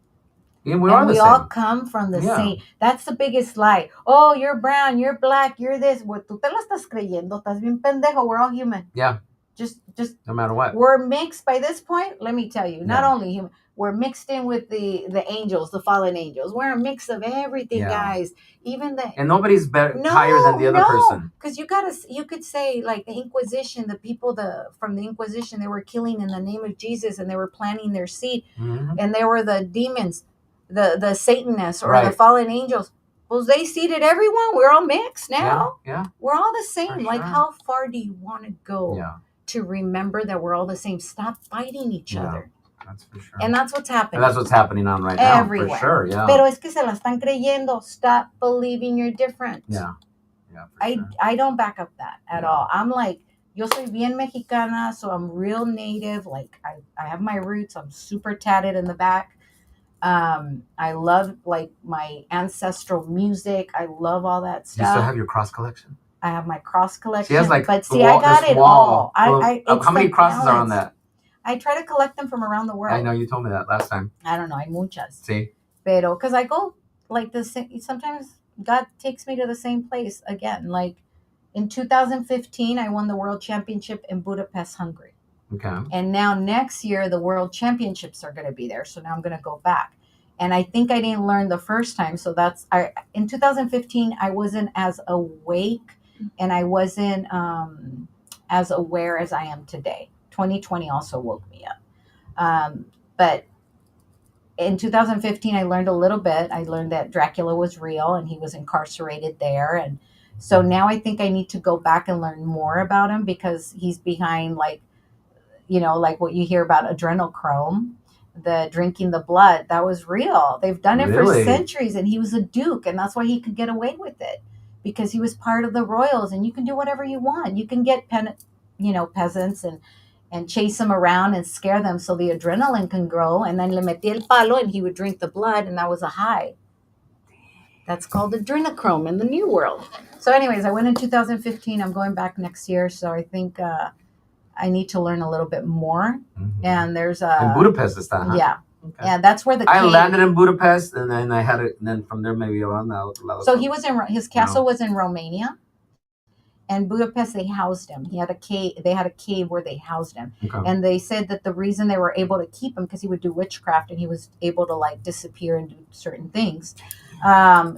Yeah, we all come from the same. That's the biggest lie. Oh, you're brown, you're black, you're this. Well, tú te la estás creyendo. Estás bien pendejo. We're all human. Yeah. Just no matter what. We're mixed by this point. Let me tell you, not only human. We're mixed in with the angels, the fallen angels. We're a mix of everything, guys. Even and nobody's higher than the other person. Because you could say like the Inquisition, the people from the Inquisition, they were killing in the name of Jesus, and they were planting their seed, and they were the demons, the Satanists or the fallen angels. Well, they seeded everyone. We're all mixed now. Yeah. We're all the same. Like, how far do you want to go to remember that we're all the same? Stop fighting each other. That's for sure. And that's what's happening. And that's what's happening on right now. Everywhere. For sure, yeah. Pero es que se la están creyendo. Stop believing you're different. Yeah. Yeah. I don't back up that at all. I'm like, yo soy bien mexicana, so I'm real native. Like, I have my roots. I'm super tatted in the back. I love like my ancestral music. I love all that stuff. You still have your cross collection? I have my cross collection. She has like I got it all. How many crosses are on that? I try to collect them from around the world. I know you told me that last time. I don't know. Hay muchas. Sí. Pero, because I go like the same, sometimes God takes me to the same place again. Like in 2015, I won the world championship in Budapest, Hungary. Okay. And now next year, the world championships are going to be there. So now I'm going to go back. And I think I didn't learn the first time. So in 2015, I wasn't as awake and I wasn't as aware as I am today. 2020 also woke me up. But in 2015, I learned a little bit. I learned that Dracula was real and he was incarcerated there. And so now I think I need to go back and learn more about him, because he's behind like what you hear about adrenochrome, the drinking the blood. That was real. They've done it for centuries, and he was a duke, and that's why he could get away with it, because he was part of the royals, and you can do whatever you want. You can get peasants and chase them around and scare them so the adrenaline can grow, and then le metía el palo and he would drink the blood, and that was a high. That's called adrenochrome in the New World. So anyways, I went in 2015. I'm going back next year, so I think I need to learn a little bit more. Mm-hmm. And there's in Budapest this time, huh? Yeah. Okay. Yeah, that's where the I king. landed in Budapest, and then I had it, and then from there maybe around the other lado. So he was in his castle was in Romania, and Budapest they housed him. He had a cave. They had a cave where they housed him, Okay. and they said that the reason they were able to keep him because he would do witchcraft and he was able to like disappear and do certain things,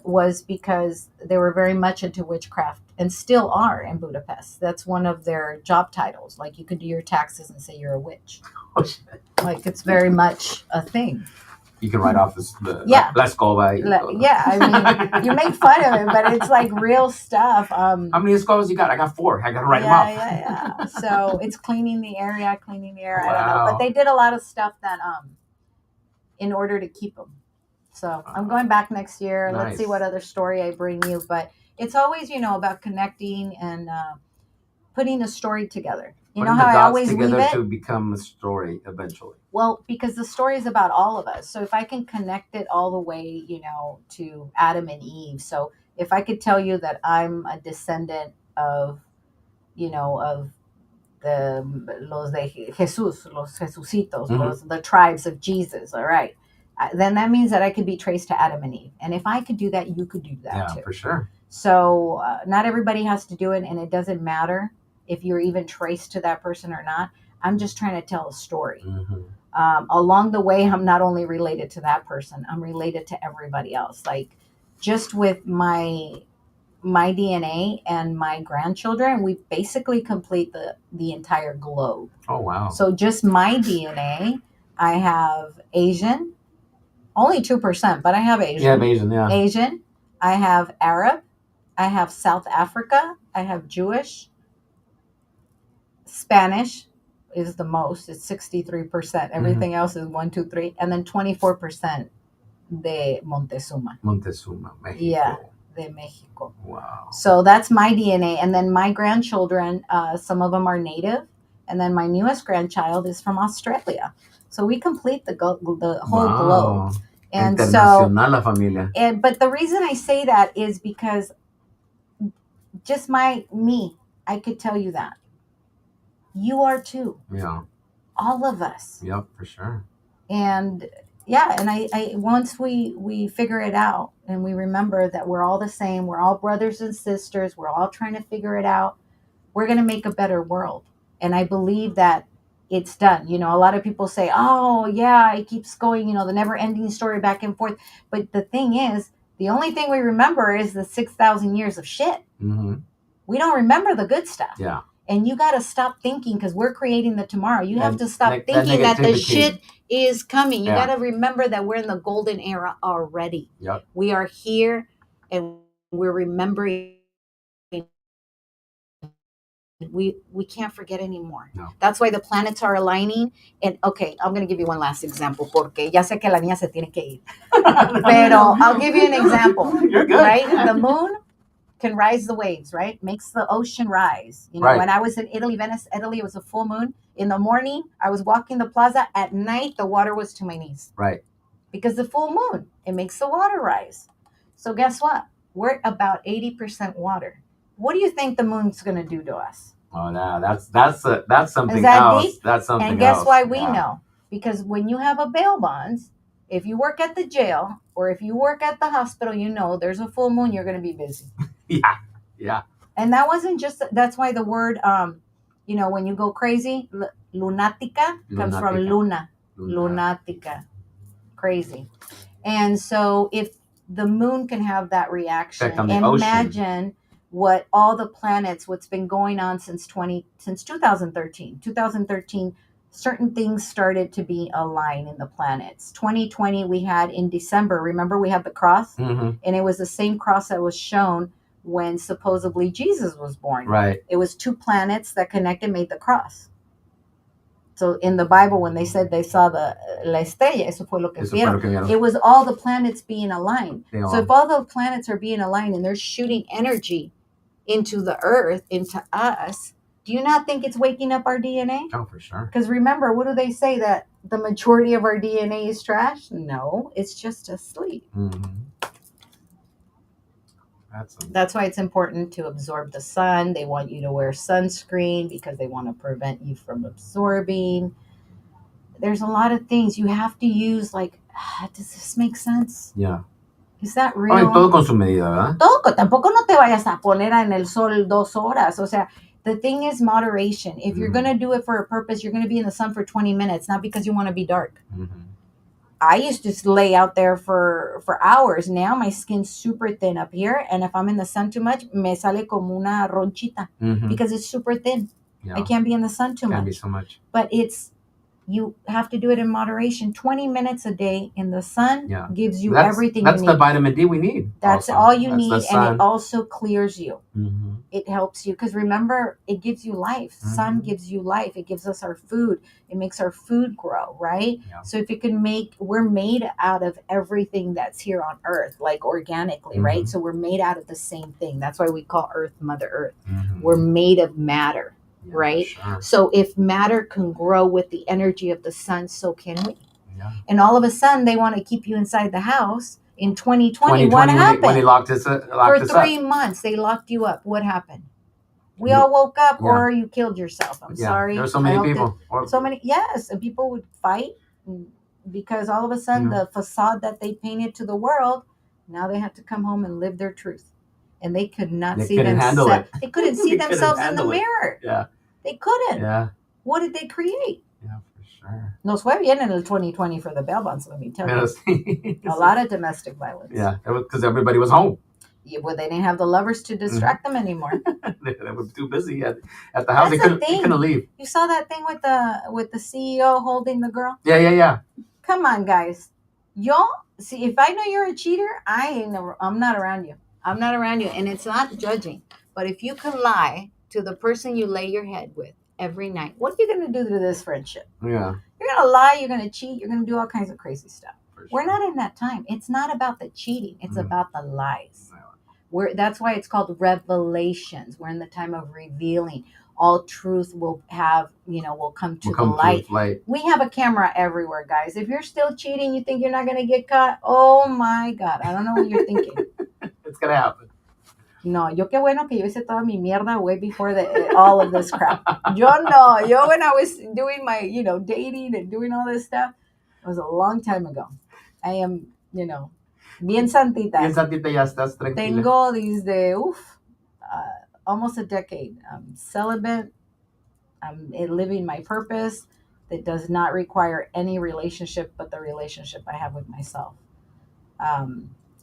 was because they were very much into witchcraft and still are in Budapest. That's one of their job titles. Like you could do your taxes and say you're a witch. Oh, shit. Like it's very much a thing. You can write off let's go by. Yeah, I mean, you make fun of it, but it's like real stuff. How many escobas you got? I got 4. I got to write them off. Yeah. So it's cleaning the air. Wow. I don't know, but they did a lot of stuff that in order to keep them. So I'm going back next year. Nice. Let's see what other story I bring you. But it's always, about connecting and putting a story together. You know how I always weave it to become a story eventually. Well, because the story is about all of us. So if I can connect it all the way, to Adam and Eve. So if I could tell you that I'm a descendant of, of los de Jesus, los Jesucitos, the tribes of Jesus. All right. Then that means that I could be traced to Adam and Eve. And if I could do that, you could do that too. Yeah, for sure. So not everybody has to do it. And it doesn't matter if you're even traced to that person or not. I'm just trying to tell a story. Along the way, I'm not only related to that person, I'm related to everybody else. Like just with my DNA and my grandchildren, we basically complete the entire globe. Oh, wow. So just my DNA, I have Asian, only 2%, but I have Asian. You have Asian, yeah. Asian, I have Arab, I have South Africa, I have Jewish, Spanish is the most. It's 63%. Everything else is 1, 2, 3, and then 24% de Montezuma. Montezuma, Mexico. Yeah, de Mexico. Wow. So that's my DNA, and then my grandchildren. Some of them are native, and then my newest grandchild is from Australia. So we complete the whole globe. And Internacional la familia. But the reason I say that is because just me, I could tell you that. You are too. Yeah. All of us. Yep, for sure. And yeah, and I once we figure it out and we remember that we're all the same, we're all brothers and sisters, we're all trying to figure it out, we're going to make a better world. And I believe that it's done. A lot of people say, oh yeah, it keeps going, the never ending story back and forth. But the thing is, the only thing we remember is the 6,000 years of shit. We don't remember the good stuff. Yeah. And you got to stop thinking because we're creating the tomorrow. You have to stop thinking that the shit is coming. You got to remember that we're in the golden era already. Yep. We are here and we're remembering. We can't forget anymore. No. That's why the planets are aligning. And okay, I'm going to give you one last example porque ya sé que la niña se tiene que ir. Pero I'll give you an example. You're good. Right? The moon can rise the waves, right? Makes the ocean rise. Right. When I was in Venice, Italy, it was a full moon. In the morning, I was walking the plaza. At night, the water was to my knees. Right. Because the full moon, it makes the water rise. So guess what? We're about 80% water. What do you think the moon's going to do to us? Oh, no, that's something Is that else. deep? That's something else. And guess why we know? Because when you have a bail bonds, if you work at the jail or if you work at the hospital, there's a full moon, you're going to be busy. Yeah. And that wasn't just, that's why the word, when you go crazy, lunatica comes from luna. Lunatica. Crazy. And so if the moon can have that reaction, imagine what all the planets, what's been going on since 2013. 2013, certain things started to be aligned in the planets. 2020, we had in December, remember we had the cross? And it was the same cross that was shown when supposedly Jesus was born. Right. It was 2 planets that connected, made the cross. So in the Bible, when they said they saw la estrella, eso fue lo que vieron. It was all the planets being aligned. So if all the planets are being aligned and they're shooting energy into the earth, into us, do you not think it's waking up our DNA? Oh, for sure. Because remember, what do they say? That the majority of our DNA is trash? No, it's just asleep. That's why it's important to absorb the sun. They want you to wear sunscreen because they want to prevent you from absorbing. there's a lot of things you have to use. Like, does this make sense? Yeah. Is that real? Oh, todo con su medida, ¿verdad? Todo, tampoco no te vayas a poner en el sol 2 horas. O sea, the thing is moderation. If you're going to do it for a purpose, you're going to be in the sun for 20 minutes, not because you want to be dark. I used to lay out there for hours. Now my skin's super thin up here, and if I'm in the sun too much, me sale como una ronchita because it's super thin. Yeah. I can't be in the sun too much. Can't be so much. But you have to do it in moderation. 20 minutes a day in the sun gives you everything you need. That's the vitamin D we need. That's also all you need, and it also clears you. It helps you because remember, it gives you life. Sun gives you life. It gives us our food. It makes our food grow, right? Yeah. So if it can we're made out of everything that's here on Earth, like organically, right? So we're made out of the same thing. That's why we call Earth Mother Earth. We're made of matter. Yeah, right? Sure. So if matter can grow with the energy of the sun, so can we. Yeah. And all of a sudden, they want to keep you inside the house. In 2020 what happened? When he locked us up. For 3 months, they locked you up. What happened? We all woke up, or you killed yourself. I'm sorry. There's so many people. Yes, and people would fight because all of a sudden, the facade that they painted to the world, now they have to come home and live their truth. And they could not see themselves. They couldn't see themselves in the mirror. Yeah. They couldn't. Yeah. What did they create? Yeah, for sure. Nos fue bien en el 2020 for the bail bonds, let me tell you. A lot of domestic violence. Yeah, because everybody was home. Yeah, well, they didn't have the lovers to distract them anymore. They were too busy at the house. They couldn't leave. You saw that thing with the CEO holding the girl? Yeah. Come on, guys. See, if I know you're a cheater, I'm not around you. I'm not around you, and it's not judging. But if you can lie to the person you lay your head with every night, what are you going to do to this friendship? Yeah. You're going to lie, you're going to cheat, you're going to do all kinds of crazy stuff. Sure. We're not in that time. It's not about the cheating. It's about the lies. That's why it's called revelations. We're in the time of revealing. All truth will come to the light. We have a camera everywhere, guys. If you're still cheating, you think you're not going to get caught? Oh, my God. I don't know what you're thinking. It's going to happen. No, yo qué bueno que yo hice toda mi mierda way before all of this crap. Yo when I was doing my, dating and doing all this stuff, it was a long time ago. I am, bien santita. Bien santita ya estás tranquila. Tengo desde, almost a decade. I'm celibate. I'm living my purpose that does not require any relationship but the relationship I have with myself.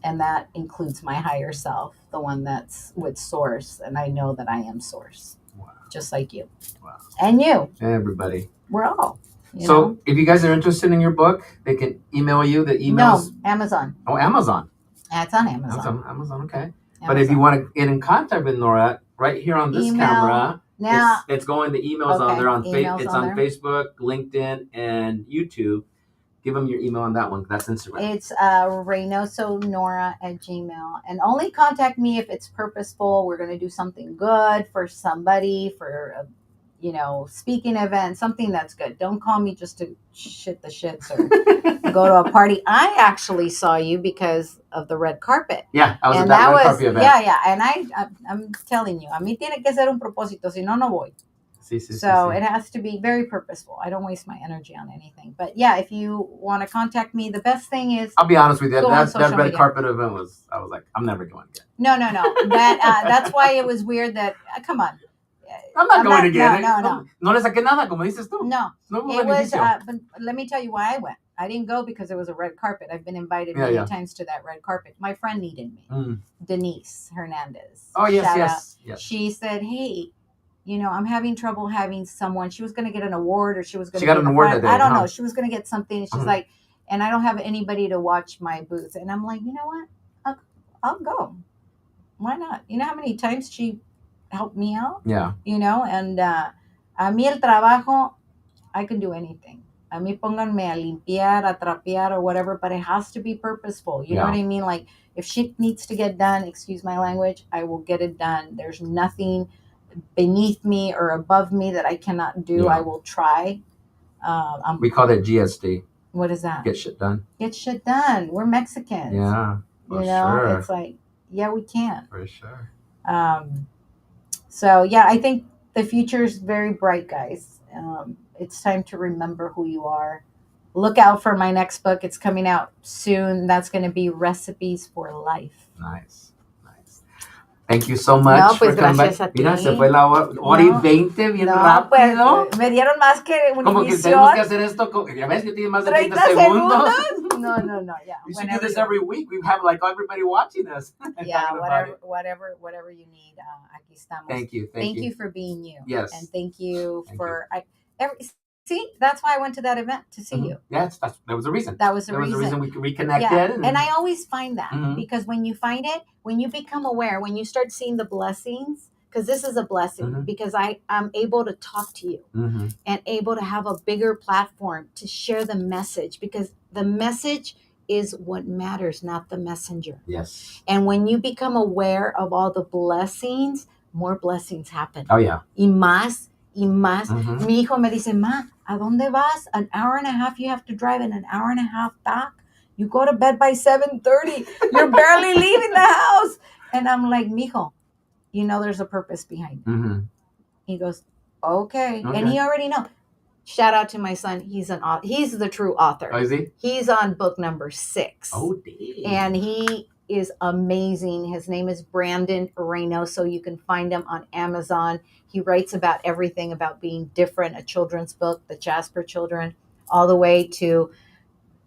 And that includes my higher self, the one that's with Source. And I know that I am Source. Wow. Just like you. Wow. And you. Everybody. We're all. So if you guys are interested in your book, they can email you. The emails. No, Amazon. Oh, Amazon. Yeah, it's on Amazon. That's on Amazon, okay. Amazon. But if you want to get in contact with Nora, right here on this camera, now, it's going, the emails on there on Facebook, LinkedIn, and YouTube. Give them your email on that one. That's Instagram. It's reynosonora@gmail.com. And only contact me if it's purposeful. We're going to do something good for somebody, for a speaking event, something that's good. Don't call me just to shit the shits or go to a party. I actually saw you because of the red carpet. Yeah, I was at that red carpet event. Yeah. And I'm telling you, a mí tiene que ser un propósito, si no voy. So it has to be very purposeful. I don't waste my energy on anything. But yeah, if you want to contact me, the best thing is... I'll be honest with you. That red carpet event I was like, I'm never going again. No. That's why it was weird that... come on. I'm not going again. No le saqué nada, como dices tú. No. It was... but let me tell you why I went. I didn't go because it was a red carpet. I've been invited many times to that red carpet. My friend needed me. Denise Hernandez. Oh, yes. She said, hey... I'm having trouble having someone. She was going to get an award, or she was going to get an award that day. I don't know. She was going to get something. She's like, and I don't have anybody to watch my booth. And I'm like, you know what? I'll go. Why not? You know how many times she helped me out? Yeah. And a mí el trabajo, I can do anything. A mí pónganme a limpiar, a trapear, or whatever, but it has to be purposeful. You know what I mean? Like, if shit needs to get done, excuse my language, I will get it done. There's nothing beneath me or above me that I cannot do. I will try. We call that GSD. What is that? Get shit done. Get shit done. We're Mexicans. Yeah. Sure. It's like, yeah, we can. For sure. So yeah, I think the future is very bright, guys. It's time to remember who you are. look out for my next book. It's coming out soon. That's going to be Recipes for Life. Nice. Thank you so much. No, pues gracias a ti. Mira, se fue la hora y 20 bien rápido. Pues, me dieron más que Univision. Como que tenemos que hacer esto, ya ves que tiene más de 30 segundos. No, yeah. We should do this every week. We have like everybody watching us. Yeah, whatever you need. Aquí estamos. Thank you for being you. Yes. And thank you for see, that's why I went to that event, to see you. Yes, that was the reason. That was the reason we reconnected. Yeah. And I always find that because when you find it, when you become aware, when you start seeing the blessings, because this is a blessing, because I'm able to talk to you and able to have a bigger platform to share the message, because the message is what matters, not the messenger. Yes. And when you become aware of all the blessings, more blessings happen. Oh, yeah. Y más. Mi hijo me dice, Ma, ¿a dónde vas? An hour and a half you have to drive and an hour and a half back. You go to bed by 7:30. You're barely leaving the house. And I'm like, mijo, you know there's a purpose behind it. He goes, okay. And he already knows. Shout out to my son. He's the true author. Oh, is he? He's on book number 6. Oh, dang. And he is amazing. His name is Brandon Reynoso. You can find him on Amazon. He writes about everything about being different, a children's book, The Jasper Children, all the way to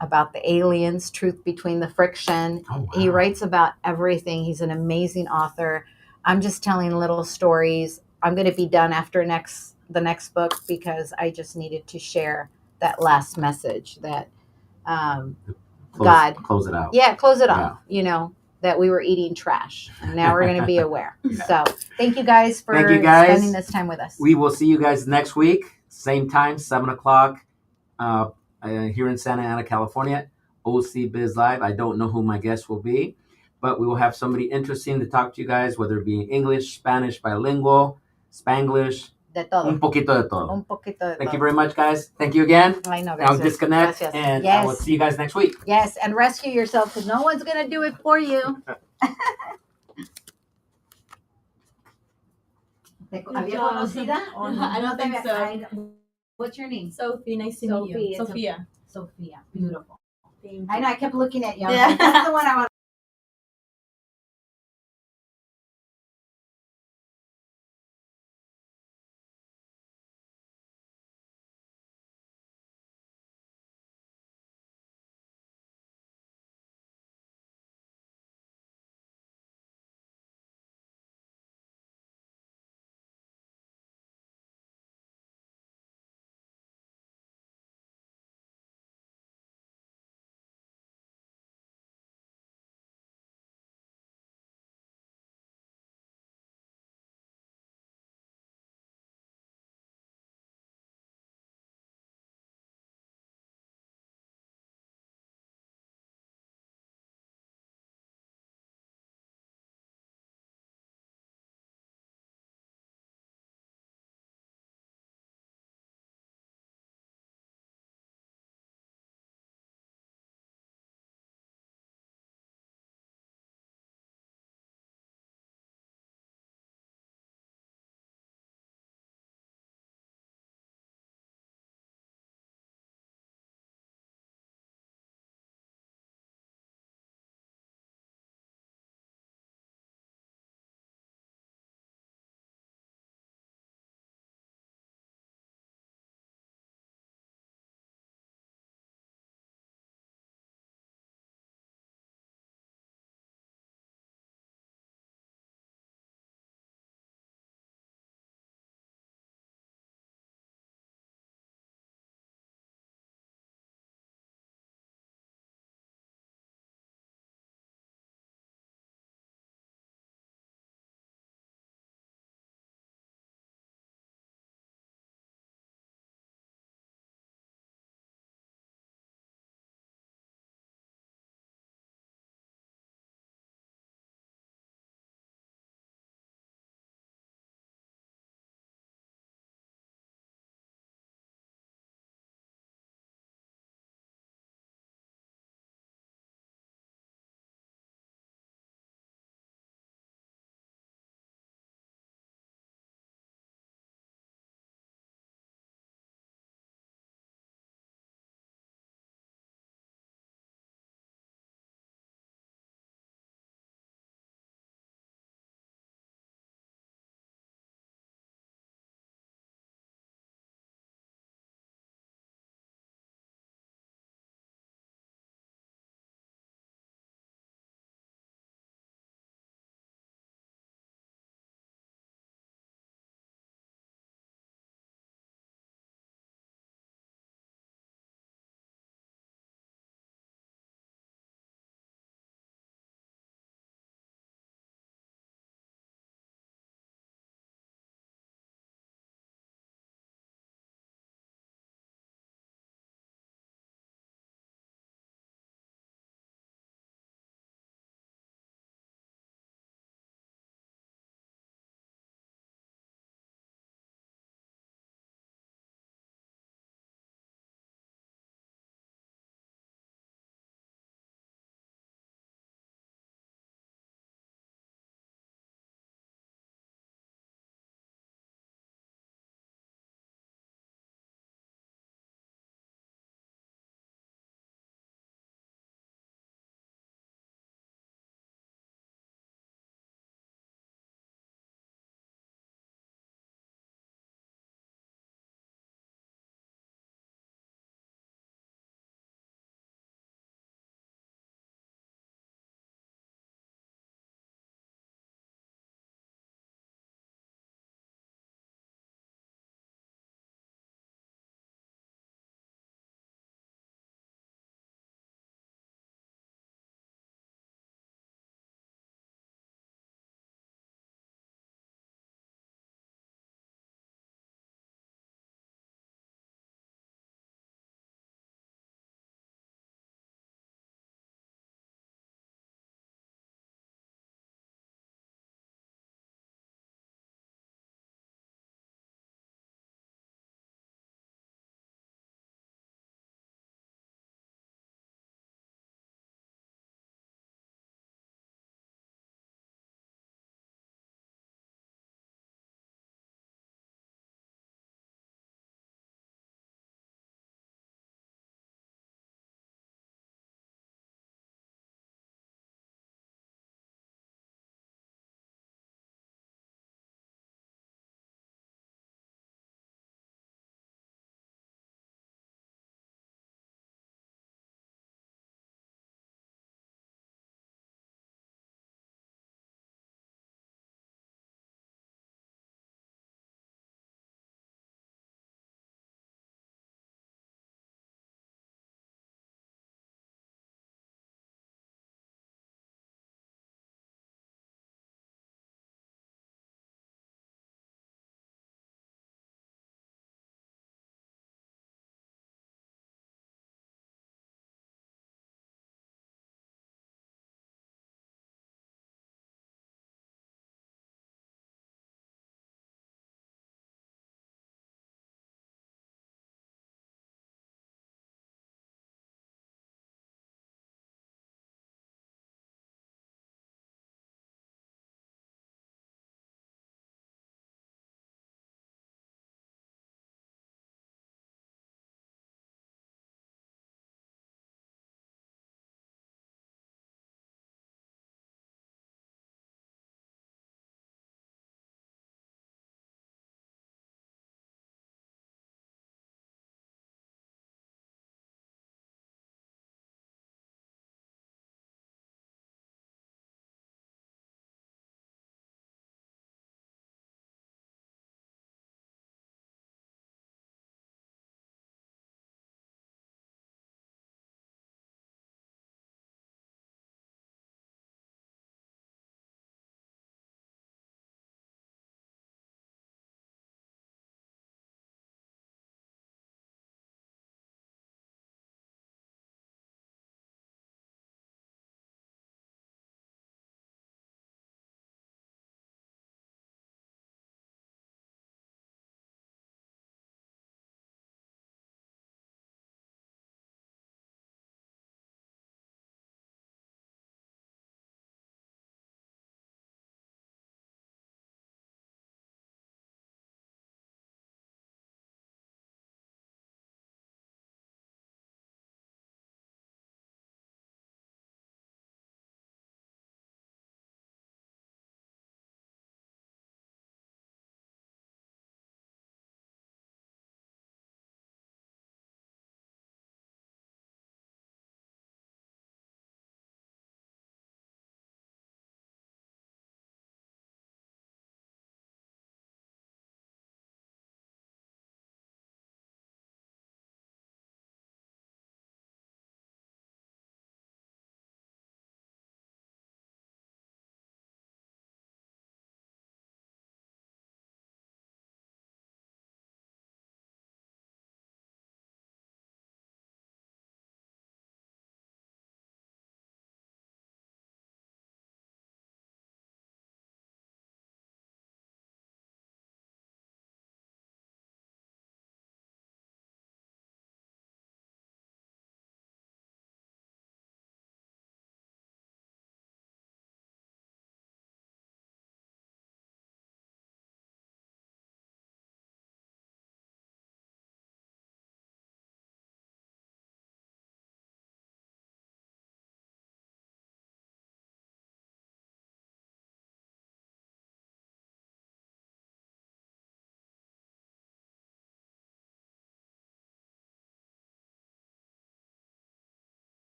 about the aliens, truth between the friction. Oh, wow. He writes about everything. He's an amazing author. I'm just telling little stories. I'm going to be done after the next book because I just needed to share that last message that God close it out. Yeah, close it off. You know, that we were eating trash. And now we're going to be aware. So thank you guys for spending this time with us. We will see you guys next week. Same time, 7 o'clock here in Santa Ana, California. OC BIZ Live. I don't know who my guest will be, but we will have somebody interesting to talk to you guys, whether it be English, Spanish, bilingual, Spanglish. De todo. Un poquito de todo. Un poquito de todo. Thank you very much, guys. Thank you again. I know, I'll disconnect, and I will see you guys next week. Yes, and rescue yourself because no one's going to do it for you. ¿Había conocida? I don't think so. What's your name? Sophie. Nice to meet you. Sophia. Beautiful. Thank you. I know. I kept looking at you. Yeah. Like, this is the one I want.